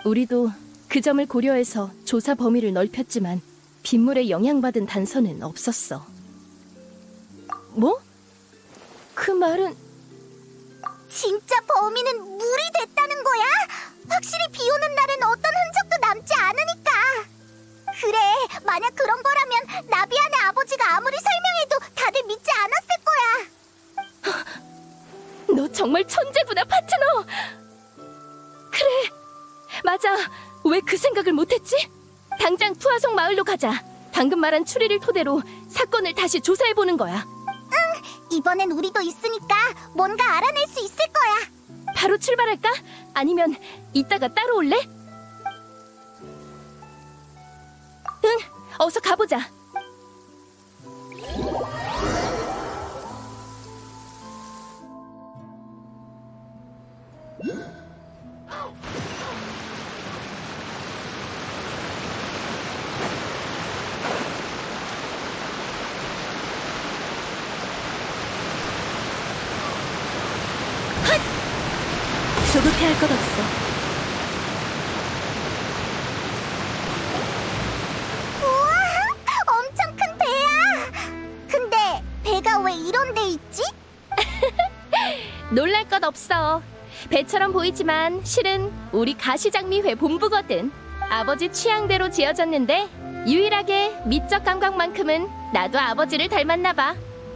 Speaker 1: 우리도 그 점을 고려해서 조사 범위를 넓혔지만 빗물에 영향받은 단서는 없었어. 뭐? 그 말은...
Speaker 2: 진짜 범인은 물이 됐다는 거야? 확실히 비 오는 날엔 어떤 흔적도 남지 않으니까. 그래, 만약 그런 거라면 나비안의 아버지가 아무리 설명해도 다들 믿지 않았을 거야.
Speaker 1: 너 정말 천재구나, 파트너! 그래, 맞아. 왜 그 생각을 못했지? 당장 푸아송 마을로 가자. 방금 말한 추리를 토대로 사건을 다시 조사해보는 거야.
Speaker 2: 이번엔 우리도 있으니까 뭔가 알아낼 수 있을 거야.
Speaker 1: 바로 출발할까? 아니면 이따가 따로 올래? 응, 어서 가보자. 조급해 할 것 없어.
Speaker 2: 우와, 엄청 큰 배야. 근데 배가 왜 이런 데 있지?
Speaker 1: 놀랄 것 없어. 배처럼 보이지만 실은 우리 가시장미회 본부거든. 아버지 취향대로 지어졌는데 유일하게 미적 감각만큼은 나도 아버지를 닮았나 봐.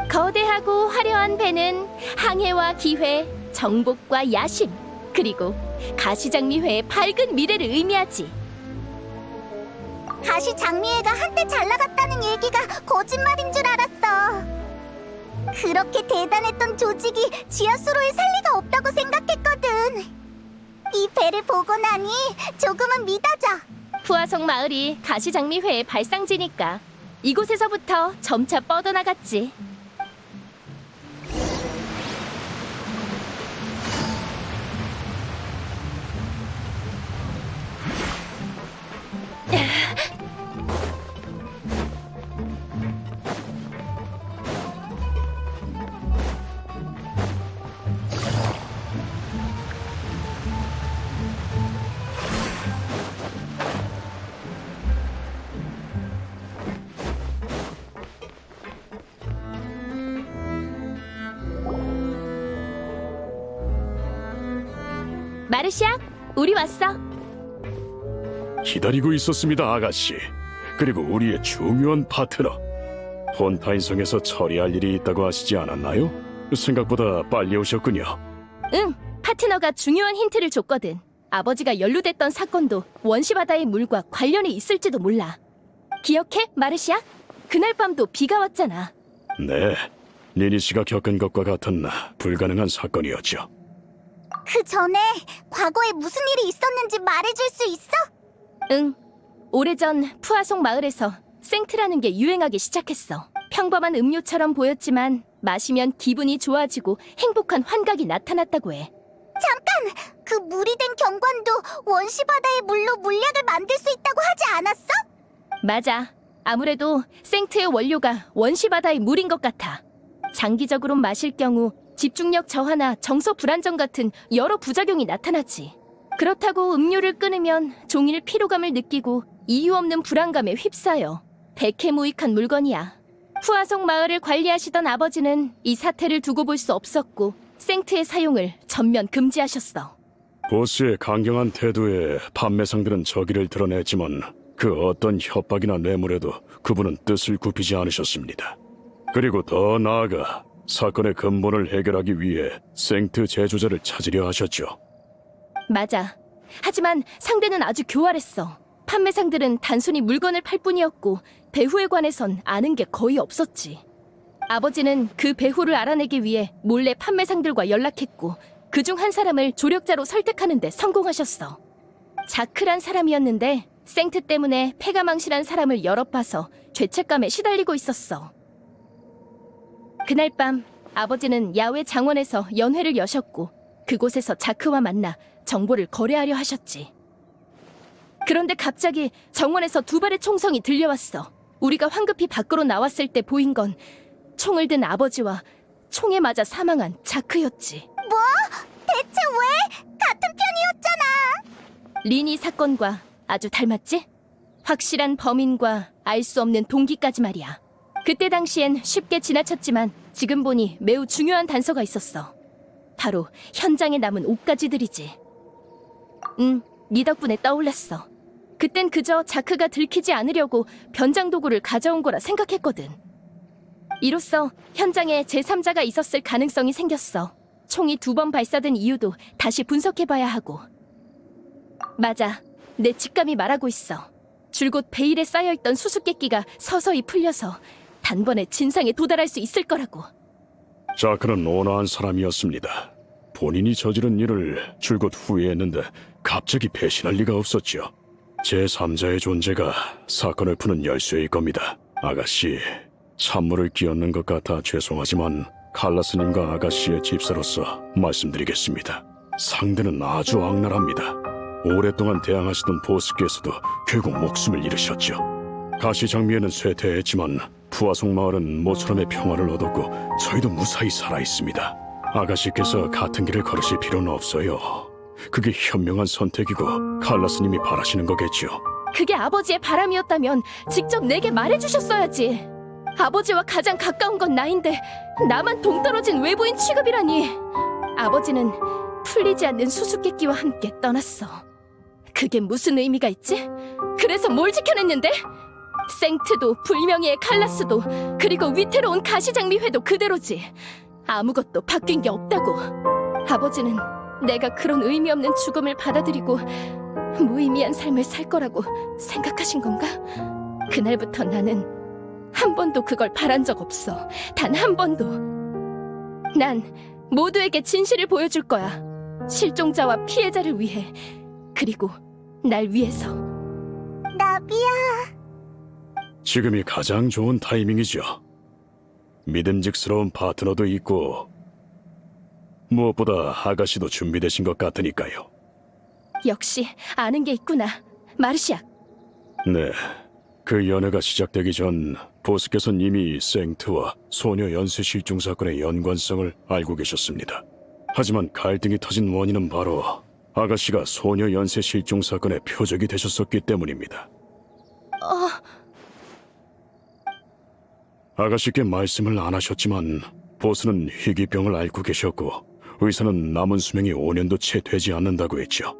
Speaker 1: 거대하고 화려한 배는 항해와 기회, 정복과 야심, 그리고 가시장미회의 밝은 미래를 의미하지.
Speaker 2: 가시 장미애가 한때 잘 나갔다는 얘기가 거짓말인 줄 알았어. 그렇게 대단했던 조직이 지하수로에 살 리가 없다고 생각했거든. 이 배를 보고 나니 조금은 믿어져.
Speaker 1: 푸아송 마을이 가시장미회의 발상지니까 이곳에서부터 점차 뻗어나갔지. 마르시아, 우리 왔어.
Speaker 6: 기다리고 있었습니다, 아가씨. 그리고 우리의 중요한 파트너. 폰타인성에서 처리할 일이 있다고 하시지 않았나요? 생각보다 빨리 오셨군요.
Speaker 1: 응, 파트너가 중요한 힌트를 줬거든. 아버지가 연루됐던 사건도 원시바다의 물과 관련이 있을지도 몰라. 기억해, 마르시아? 그날 밤도 비가 왔잖아.
Speaker 6: 네, 니니 씨가 겪은 것과 같은 불가능한 사건이었죠.
Speaker 2: 그 전에 과거에 무슨 일이 있었는지 말해줄 수 있어?
Speaker 1: 응, 오래전 푸아송 마을에서 생트라는 게 유행하기 시작했어. 평범한 음료처럼 보였지만 마시면 기분이 좋아지고 행복한 환각이 나타났다고 해.
Speaker 2: 그 물이 된 경관도 원시바다의 물로 물약을 만들 수 있다고 하지 않았어?
Speaker 1: 맞아. 아무래도 생트의 원료가 원시바다의 물인 것 같아. 장기적으로 마실 경우 집중력 저하나 정서 불안정 같은 여러 부작용이 나타나지. 그렇다고 음료를 끊으면 종일 피로감을 느끼고 이유 없는 불안감에 휩싸여. 백해무익한 물건이야. 푸아송 마을을 관리하시던 아버지는 이 사태를 두고 볼 수 없었고 생트의 사용을 전면 금지하셨어.
Speaker 6: 보스의 강경한 태도에 판매상들은 저기를 드러냈지만 그 어떤 협박이나 뇌물에도 그분은 뜻을 굽히지 않으셨습니다. 그리고 더 나아가 사건의 근본을 해결하기 위해 생트 제조자를 찾으려 하셨죠.
Speaker 1: 맞아. 하지만 상대는 아주 교활했어. 판매상들은 단순히 물건을 팔 뿐이었고 배후에 관해선 아는 게 거의 없었지. 아버지는 그 배후를 알아내기 위해 몰래 판매상들과 연락했고 그중 한 사람을 조력자로 설득하는 데 성공하셨어. 자크란 사람이었는데 생트 때문에 폐가 망신한 사람을 여러 봐서 죄책감에 시달리고 있었어. 그날 밤 아버지는 야외 장원에서 연회를 여셨고 그곳에서 자크와 만나 정보를 거래하려 하셨지. 그런데 갑자기 정원에서 두 발의 총성이 들려왔어. 우리가 황급히 밖으로 나왔을 때 보인 건 총을 든 아버지와 총에 맞아 사망한 자크였지.
Speaker 2: 뭐? 대체 왜? 같은 편이었잖아.
Speaker 1: 리니 사건과 아주 닮았지? 확실한 범인과 알 수 없는 동기까지 말이야. 그때 당시엔 쉽게 지나쳤지만 지금 보니 매우 중요한 단서가 있었어. 바로 현장에 남은 옷가지들이지. 네 덕분에 떠올랐어. 그땐 그저 자크가 들키지 않으려고 변장 도구를 가져온 거라 생각했거든. 이로써 현장에 제3자가 있었을 가능성이 생겼어. 총이 2번 발사된 이유도 다시 분석해봐야 하고. 맞아, 내 직감이 말하고 있어. 줄곧 베일에 쌓여있던 수수께끼가 서서히 풀려서 단번에 진상에 도달할 수 있을 거라고.
Speaker 6: 자크는 온화한 사람이었습니다. 본인이 저지른 일을 줄곧 후회했는데 갑자기 배신할 리가 없었죠. 제3자의 존재가 사건을 푸는 열쇠일 겁니다. 아가씨, 찬물을 끼얹는 것 같아 죄송하지만 칼라스님과 아가씨의 집사로서 말씀드리겠습니다. 상대는 아주 악랄합니다. 오랫동안 대항하시던 보스께서도 결국 목숨을 잃으셨죠. 가시장미에는 쇠퇴했지만 푸아송 마을은 모처럼의 평화를 얻었고 저희도 무사히 살아있습니다. 아가씨께서 같은 길을 걸으실 필요는 없어요. 그게 현명한 선택이고 칼라스님이 바라시는 거겠죠.
Speaker 1: 그게 아버지의 바람이었다면 직접 내게 말해주셨어야지. 아버지와 가장 가까운 건 나인데 나만 동떨어진 외부인 취급이라니. 아버지는 풀리지 않는 수수께끼와 함께 떠났어. 그게 무슨 의미가 있지? 그래서 뭘 지켜냈는데? 생트도 불명예의 칼라스도 그리고 위태로운 가시장미회도 그대로지. 아무것도 바뀐 게 없다고. 아버지는 내가 그런 의미 없는 죽음을 받아들이고 무의미한 삶을 살 거라고 생각하신 건가? 그날부터 나는 한 번도 그걸 바란 적 없어. 단 한 번도. 난 모두에게 진실을 보여줄 거야. 실종자와 피해자를 위해. 그리고 날 위해서.
Speaker 2: 나비야.
Speaker 6: 지금이 가장 좋은 타이밍이죠. 믿음직스러운 파트너도 있고 무엇보다 아가씨도 준비되신 것 같으니까요.
Speaker 1: 역시 아는 게 있구나. 마르시아.
Speaker 6: 네, 그 연애가 시작되기 전 보스께서는 이미 생트와 소녀 연쇄 실종 사건의 연관성을 알고 계셨습니다. 하지만 갈등이 터진 원인은 바로 아가씨가 소녀 연쇄 실종 사건의 표적이 되셨었기 때문입니다. 아가씨께 말씀을 안 하셨지만 보스는 희귀병을 앓고 계셨고 의사는 남은 수명이 5년도 채 되지 않는다고 했죠.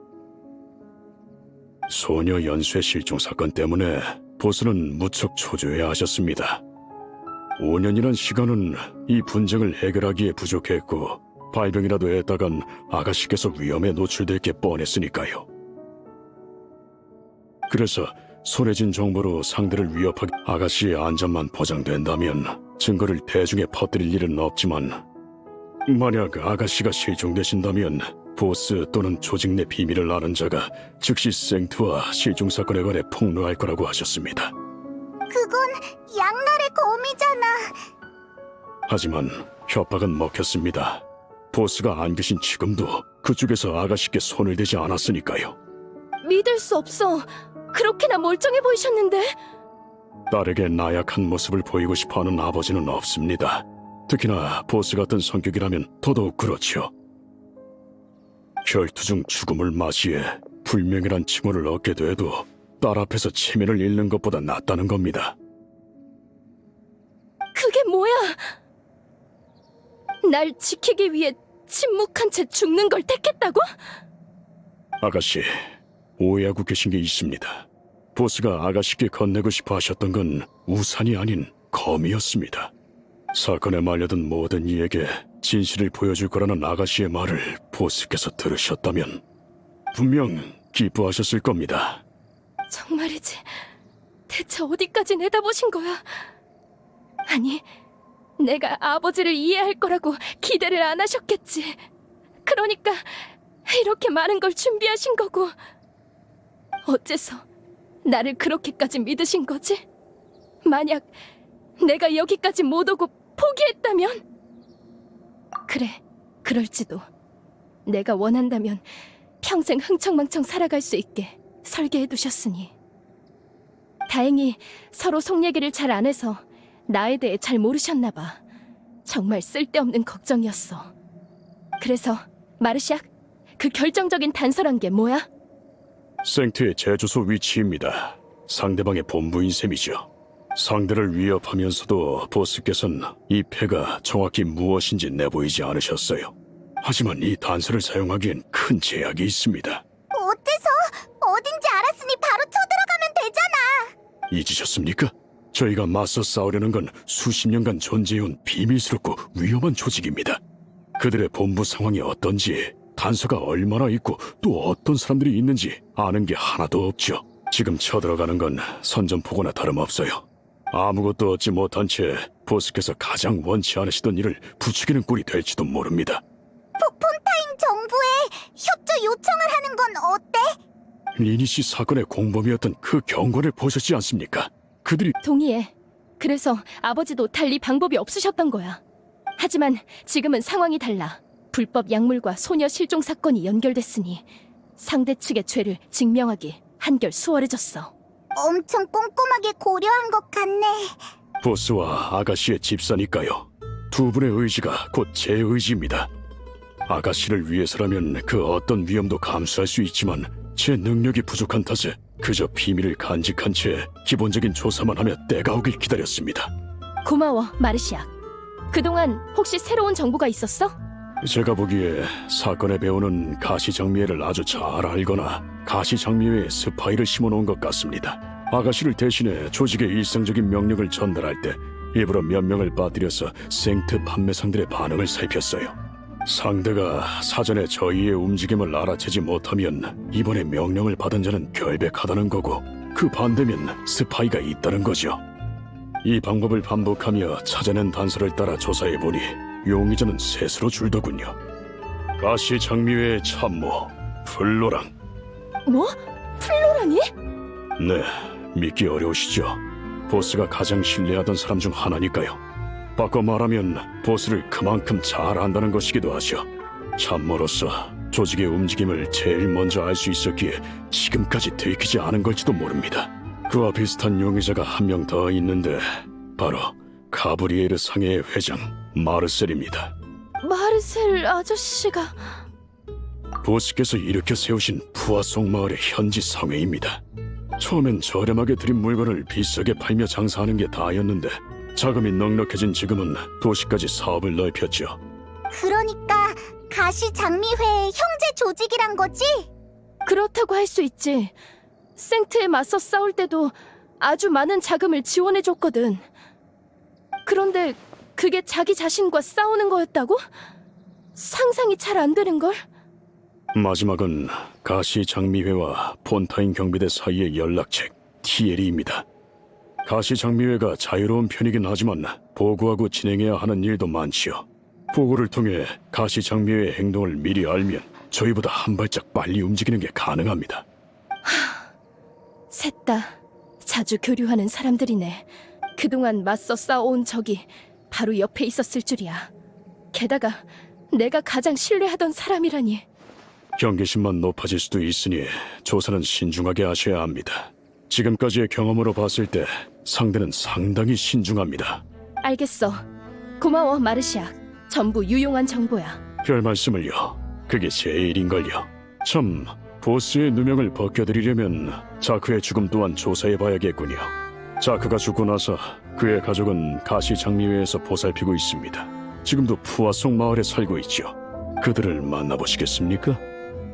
Speaker 6: 소녀 연쇄 실종 사건 때문에 보스는 무척 초조해하셨습니다. 5년이란 시간은 이 분쟁을 해결하기에 부족했고 발병이라도 했다간 아가씨께서 위험에 노출될 게 뻔했으니까요. 그래서 손해진 정보로 상대를 위협하기 아가씨의 안전만 보장된다면 증거를 대중에 퍼뜨릴 일은 없지만 만약 아가씨가 실종되신다면 보스 또는 조직 내 비밀을 아는 자가 즉시 생트와 실종 사건에 관해 폭로할 거라고 하셨습니다.
Speaker 2: 그건 양날의 검이잖아.
Speaker 6: 하지만 협박은 먹혔습니다. 보스가 안 계신 지금도 그쪽에서 아가씨께 손을 대지 않았으니까요.
Speaker 1: 믿을 수 없어. 그렇게나 멀쩡해 보이셨는데.
Speaker 6: 딸에게 나약한 모습을 보이고 싶어하는 아버지는 없습니다. 특히나 보스 같은 성격이라면 더더욱 그렇죠. 결투 중 죽음을 맞이해 불명예란 칭호를 얻게 돼도 딸 앞에서 체면을 잃는 것보다 낫다는 겁니다.
Speaker 1: 그게 뭐야? 날 지키기 위해 침묵한 채 죽는 걸 택했다고?
Speaker 6: 아가씨, 오해하고 계신 게 있습니다. 보스가 아가씨께 건네고 싶어 하셨던 건 우산이 아닌 검이었습니다. 사건에 말려든 모든 이에게 진실을 보여줄 거라는 아가씨의 말을 보스께서 들으셨다면 분명 기뻐하셨을 겁니다.
Speaker 1: 정말이지. 대체 어디까지 내다보신 거야? 아니, 내가 아버지를 이해할 거라고 기대를 안 하셨겠지. 그러니까 이렇게 많은 걸 준비하신 거고. 어째서 나를 그렇게까지 믿으신 거지? 만약 내가 여기까지 못 오고 포기했다면? 그래, 그럴지도. 내가 원한다면 평생 흥청망청 살아갈 수 있게 설계해두셨으니. 다행히 서로 속 얘기를 잘 안 해서 나에 대해 잘 모르셨나 봐. 정말 쓸데없는 걱정이었어. 그래서 마르샥, 그 결정적인 단서란 게 뭐야?
Speaker 6: 생트의 제주소 위치입니다. 상대방의 본부인 셈이죠. 상대를 위협하면서도 보스께서는 이 패가 정확히 무엇인지 내보이지 않으셨어요. 하지만 이 단서를 사용하기엔 큰 제약이 있습니다.
Speaker 2: 어째서? 어딘지 알았으니 바로 쳐들어가면 되잖아.
Speaker 6: 잊으셨습니까? 저희가 맞서 싸우려는 건 수십 년간 존재해온 비밀스럽고 위험한 조직입니다. 그들의 본부 상황이 어떤지, 단서가 얼마나 있고 또 어떤 사람들이 있는지 아는 게 하나도 없죠. 지금 쳐들어가는 건 선전포고나 다름없어요. 아무것도 얻지 못한 채 보스께서 가장 원치 않으시던 일을 부추기는 꼴이 될지도 모릅니다.
Speaker 2: 폰타인 정부에 협조 요청을 하는 건 어때?
Speaker 6: 리니시 사건의 공범이었던 그 경관을 보셨지 않습니까? 그들이
Speaker 1: 동의해. 그래서 아버지도 달리 방법이 없으셨던 거야. 하지만 지금은 상황이 달라. 불법 약물과 소녀 실종 사건이 연결됐으니 상대 측의 죄를 증명하기 한결 수월해졌어.
Speaker 2: 엄청 꼼꼼하게 고려한 것 같네.
Speaker 6: 보스와 아가씨의 집사니까요. 두 분의 의지가 곧 제 의지입니다. 아가씨를 위해서라면 그 어떤 위험도 감수할 수 있지만 제 능력이 부족한 탓에 그저 비밀을 간직한 채 기본적인 조사만 하며 때가 오길 기다렸습니다.
Speaker 1: 고마워, 마르시악. 그동안 혹시 새로운 정보가 있었어?
Speaker 6: 제가 보기에 사건의 배우는 가시장미회를 아주 잘 알거나 가시장미회에 스파이를 심어놓은 것 같습니다. 아가씨를 대신해 조직의 일상적인 명령을 전달할 때 일부러 몇 명을 빠뜨려서 생트 판매상들의 반응을 살폈어요. 상대가 사전에 저희의 움직임을 알아채지 못하면 이번에 명령을 받은 자는 결백하다는 거고 그 반대면 스파이가 있다는 거죠. 이 방법을 반복하며 찾아낸 단서를 따라 조사해보니 용의자는 셋으로 줄더군요. 가시장미회의 참모 플로랑.
Speaker 1: 뭐? 플로랑이?
Speaker 6: 네, 믿기 어려우시죠? 보스가 가장 신뢰하던 사람 중 하나니까요. 바꿔 말하면 보스를 그만큼 잘 안다는 것이기도 하죠. 참모로서 조직의 움직임을 제일 먼저 알 수 있었기에 지금까지 들키지 않은 걸지도 모릅니다. 그와 비슷한 용의자가 한 명 더 있는데 바로 가브리에르 상해의 회장 마르셀입니다.
Speaker 1: 마르셀 아저씨가...
Speaker 6: 보스께서 일으켜 세우신 푸아송 마을의 현지 상회입니다. 처음엔 저렴하게 드린 물건을 비싸게 팔며 장사하는 게 다였는데 자금이 넉넉해진 지금은 도시까지 사업을 넓혔죠.
Speaker 2: 그러니까 가시 장미회의 형제 조직이란 거지?
Speaker 1: 그렇다고 할 수 있지. 생트에 맞서 싸울 때도 아주 많은 자금을 지원해줬거든. 그런데 그게 자기 자신과 싸우는 거였다고? 상상이 잘 안 되는걸?
Speaker 6: 마지막은 가시 장미회와 폰타인 경비대 사이의 연락책 TLE입니다. 가시 장미회가 자유로운 편이긴 하지만 보고하고 진행해야 하는 일도 많지요. 보고를 통해 가시 장미회의 행동을 미리 알면 저희보다 한 발짝 빨리 움직이는 게 가능합니다.
Speaker 1: 셋 다 자주 교류하는 사람들이네. 그동안 맞서 싸워온 적이 바로 옆에 있었을 줄이야. 게다가 내가 가장 신뢰하던 사람이라니.
Speaker 6: 경계심만 높아질 수도 있으니 조사는 신중하게 하셔야 합니다. 지금까지의 경험으로 봤을 때 상대는 상당히 신중합니다.
Speaker 1: 알겠어. 고마워, 마르시아. 전부 유용한 정보야.
Speaker 6: 별 말씀을요. 그게 제 일인걸요. 참, 보스의 누명을 벗겨드리려면 자크의 죽음 또한 조사해봐야겠군요. 자크가 죽고 나서 그의 가족은 가시 장미회에서 보살피고 있습니다. 지금도 푸아송 마을에 살고 있죠. 그들을 만나보시겠습니까?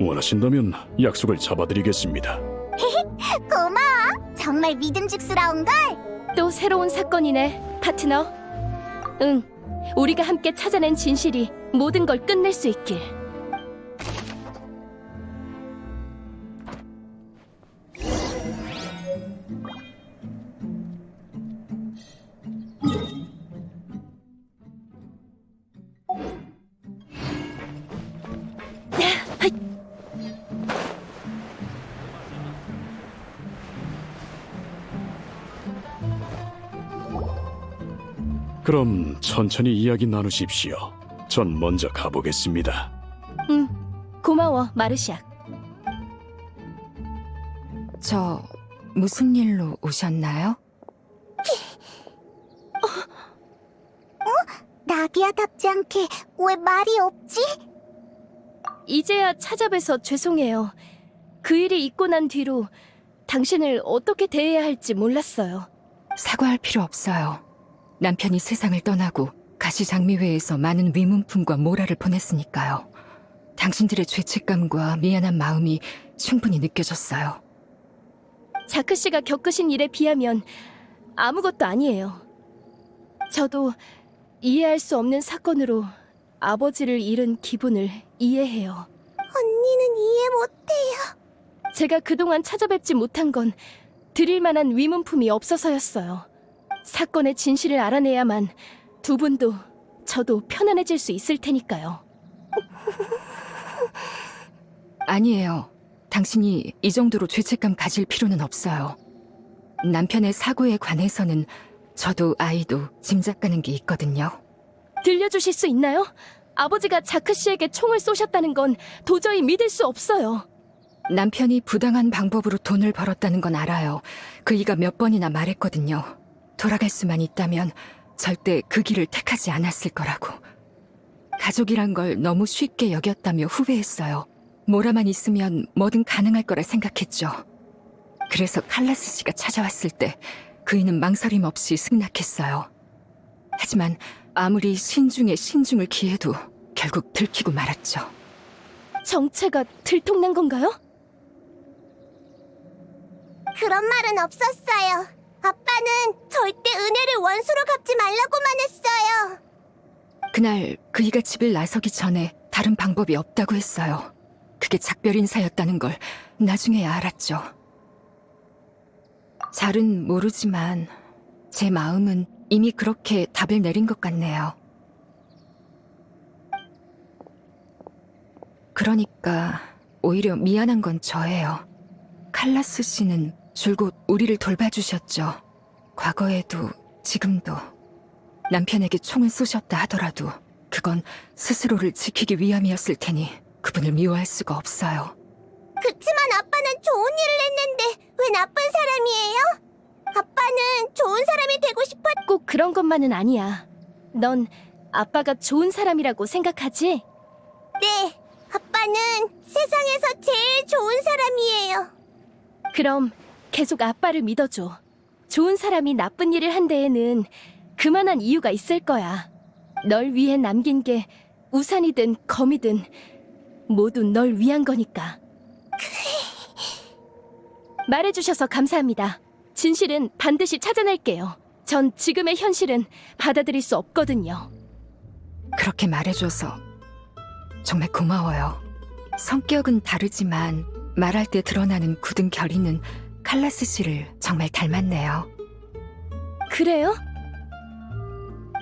Speaker 6: 원하신다면 약속을 잡아드리겠습니다.
Speaker 2: 고마워. 정말 믿음직스러운걸?
Speaker 1: 또 새로운 사건이네, 파트너. 응, 우리가 함께 찾아낸 진실이 모든 걸 끝낼 수 있길.
Speaker 6: 그럼 천천히 이야기 나누십시오. 전 먼저 가보겠습니다.
Speaker 1: 응, 고마워, 마르시아.
Speaker 7: 저 무슨 일로 오셨나요?
Speaker 2: 나비아답지 않게 왜 말이 없지?
Speaker 1: 이제야 찾아뵈서 죄송해요. 그 일이 있고 난 뒤로 당신을 어떻게 대해야 할지 몰랐어요.
Speaker 7: 사과할 필요 없어요. 남편이 세상을 떠나고 가시장미회에서 많은 위문품과 모라를 보냈으니까요. 당신들의 죄책감과 미안한 마음이 충분히 느껴졌어요.
Speaker 1: 자크 씨가 겪으신 일에 비하면 아무것도 아니에요. 저도 이해할 수 없는 사건으로 아버지를 잃은 기분을 이해해요.
Speaker 2: 언니는 이해 못해요.
Speaker 1: 제가 그동안 찾아뵙지 못한 건 드릴 만한 위문품이 없어서였어요. 사건의 진실을 알아내야만 두 분도 저도 편안해질 수 있을 테니까요.
Speaker 7: 아니에요. 당신이 이 정도로 죄책감 가질 필요는 없어요. 남편의 사고에 관해서는 저도 아이도 짐작가는 게 있거든요.
Speaker 1: 들려주실 수 있나요? 아버지가 자크 씨에게 총을 쏘셨다는 건 도저히 믿을 수 없어요.
Speaker 7: 남편이 부당한 방법으로 돈을 벌었다는 건 알아요. 그이가 몇 번이나 말했거든요. 돌아갈 수만 있다면 절대 그 길을 택하지 않았을 거라고. 가족이란 걸 너무 쉽게 여겼다며 후회했어요. 모라만 있으면 뭐든 가능할 거라 생각했죠. 그래서 칼라스 씨가 찾아왔을 때 그이는 망설임 없이 승낙했어요. 하지만 아무리 신중에 신중을 기해도 결국 들키고 말았죠.
Speaker 1: 정체가 들통난 건가요?
Speaker 2: 그런 말은 없었어요. 아빠는 절대 은혜를 원수로 갚지 말라고만 했어요.
Speaker 7: 그날 그이가 집을 나서기 전에 다른 방법이 없다고 했어요. 그게 작별 인사였다는 걸 나중에야 알았죠. 잘은 모르지만 제 마음은 이미 그렇게 답을 내린 것 같네요. 그러니까 오히려 미안한 건 저예요. 칼라스 씨는 줄곧 우리를 돌봐주셨죠. 과거에도 지금도. 남편에게 총을 쏘셨다 하더라도 그건 스스로를 지키기 위함이었을 테니 그분을 미워할 수가 없어요.
Speaker 2: 그치만 아빠는 좋은 일을 했는데 왜 나쁜 사람이에요? 아빠는 좋은 사람이 되고 싶어.
Speaker 1: 꼭 그런 것만은 아니야. 넌 아빠가 좋은 사람이라고 생각하지?
Speaker 2: 네, 아빠는 세상에서 제일 좋은 사람이에요.
Speaker 1: 그럼 계속 아빠를 믿어줘. 좋은 사람이 나쁜 일을 한 데에는 그만한 이유가 있을 거야. 널 위해 남긴 게 우산이든 검이든 모두 널 위한 거니까. 말해주셔서 감사합니다. 진실은 반드시 찾아낼게요. 전 지금의 현실은 받아들일 수 없거든요.
Speaker 7: 그렇게 말해줘서 정말 고마워요. 성격은 다르지만 말할 때 드러나는 굳은 결의는 칼라스 씨를 정말 닮았네요.
Speaker 1: 그래요?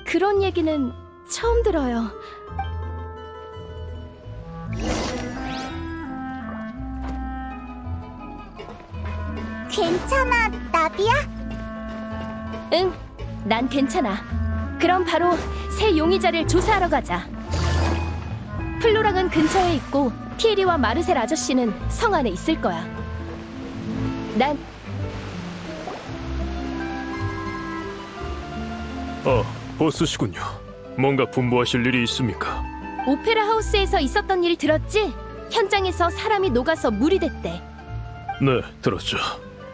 Speaker 1: 그런 얘기는 처음 들어요.
Speaker 2: 괜찮아, 나비야?
Speaker 1: 응, 난 괜찮아. 그럼 바로 새 용의자를 조사하러 가자. 플로랑은 근처에 있고 티에리와 마르셀 아저씨는 성 안에 있을 거야. 난
Speaker 6: 보스시군요. 뭔가 분부하실 일이 있습니까?
Speaker 1: 오페라 하우스에서 있었던 일 들었지? 현장에서 사람이 녹아서 물이 됐대.
Speaker 6: 네, 들었죠.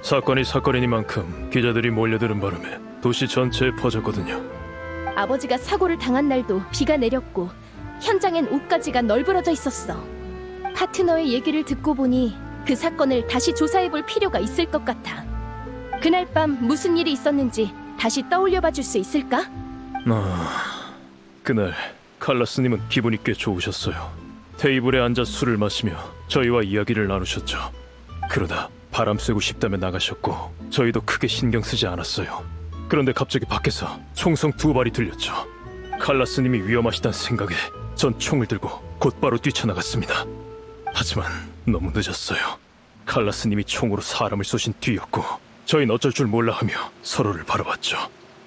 Speaker 6: 사건이 사건이니만큼 기자들이 몰려드는 바람에 도시 전체에 퍼졌거든요.
Speaker 1: 아버지가 사고를 당한 날도 비가 내렸고 현장엔 옷가지가 널브러져 있었어. 파트너의 얘기를 듣고 보니 그 사건을 다시 조사해볼 필요가 있을 것 같아. 그날 밤 무슨 일이 있었는지 다시 떠올려봐 줄 수 있을까?
Speaker 6: 그날 칼라스님은 기분이 꽤 좋으셨어요. 테이블에 앉아 술을 마시며 저희와 이야기를 나누셨죠. 그러다 바람 쐬고 싶다며 나가셨고 저희도 크게 신경 쓰지 않았어요. 그런데 갑자기 밖에서 총성 2발이 들렸죠. 칼라스님이 위험하시다는 생각에 전 총을 들고 곧바로 뛰쳐나갔습니다. 하지만 너무 늦었어요. 칼라스님이 총으로 사람을 쏘신 뒤였고 저희는 어쩔 줄 몰라 하며 서로를 바라봤죠.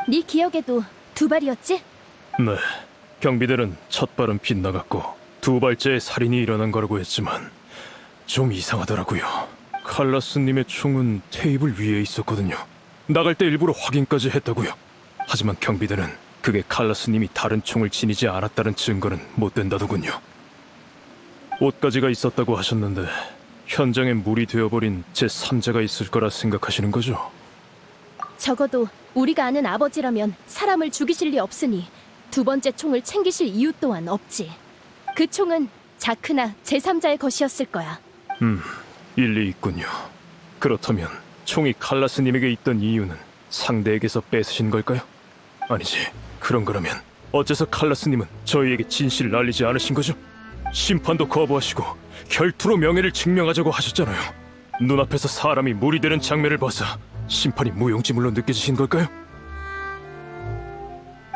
Speaker 1: 네 기억에도 2발이었지?
Speaker 6: 네, 경비들은 첫 발은 빗나갔고 2발째의 살인이 일어난 거라고 했지만 좀 이상하더라고요. 칼라스님의 총은 테이블 위에 있었거든요. 나갈 때 일부러 확인까지 했다고요. 하지만 경비들은 그게 칼라스님이 다른 총을 지니지 않았다는 증거는 못 된다더군요. 옷가지가 있었다고 하셨는데 현장에 물이 되어버린 제3자가 있을 거라 생각하시는 거죠?
Speaker 1: 적어도 우리가 아는 아버지라면 사람을 죽이실 리 없으니 2번째 총을 챙기실 이유 또한 없지. 그 총은 자크나 제3자의 것이었을 거야.
Speaker 6: 일리 있군요. 그렇다면 총이 칼라스님에게 있던 이유는 상대에게서 뺏으신 걸까요? 아니지, 그런 거라면 어째서 칼라스님은 저희에게 진실을 알리지 않으신 거죠? 심판도 거부하시고 결투로 명예를 증명하자고 하셨잖아요. 눈앞에서 사람이 물이 되는 장면을 봐서 심판이 무용지물로 느껴지신 걸까요?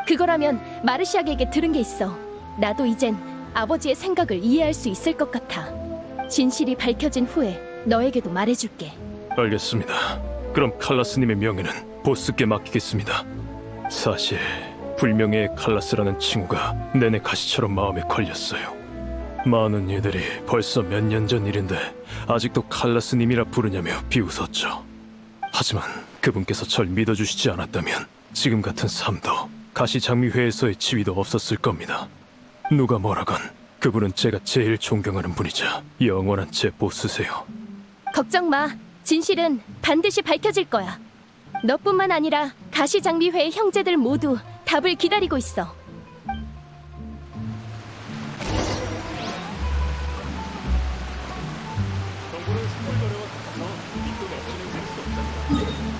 Speaker 1: 그거라면 마르시아에게 들은 게 있어. 나도 이젠 아버지의 생각을 이해할 수 있을 것 같아. 진실이 밝혀진 후에 너에게도 말해줄게.
Speaker 6: 알겠습니다. 그럼 칼라스님의 명예는 보스께 맡기겠습니다. 사실 불명예의 칼라스라는 칭호가 내내 가시처럼 마음에 걸렸어요. 많은 이들이 벌써 몇 년 전 일인데 아직도 칼라스님이라 부르냐며 비웃었죠. 하지만 그분께서 절 믿어주시지 않았다면 지금 같은 삶도 가시장미회에서의 지위도 없었을 겁니다. 누가 뭐라건 그분은 제가 제일 존경하는 분이자 영원한 제 보스세요.
Speaker 1: 걱정 마. 진실은 반드시 밝혀질 거야. 너뿐만 아니라 가시장미회의 형제들 모두 답을 기다리고 있어.
Speaker 6: 정보는 스포일러와 같아서 믿고 넘치는 수 없다.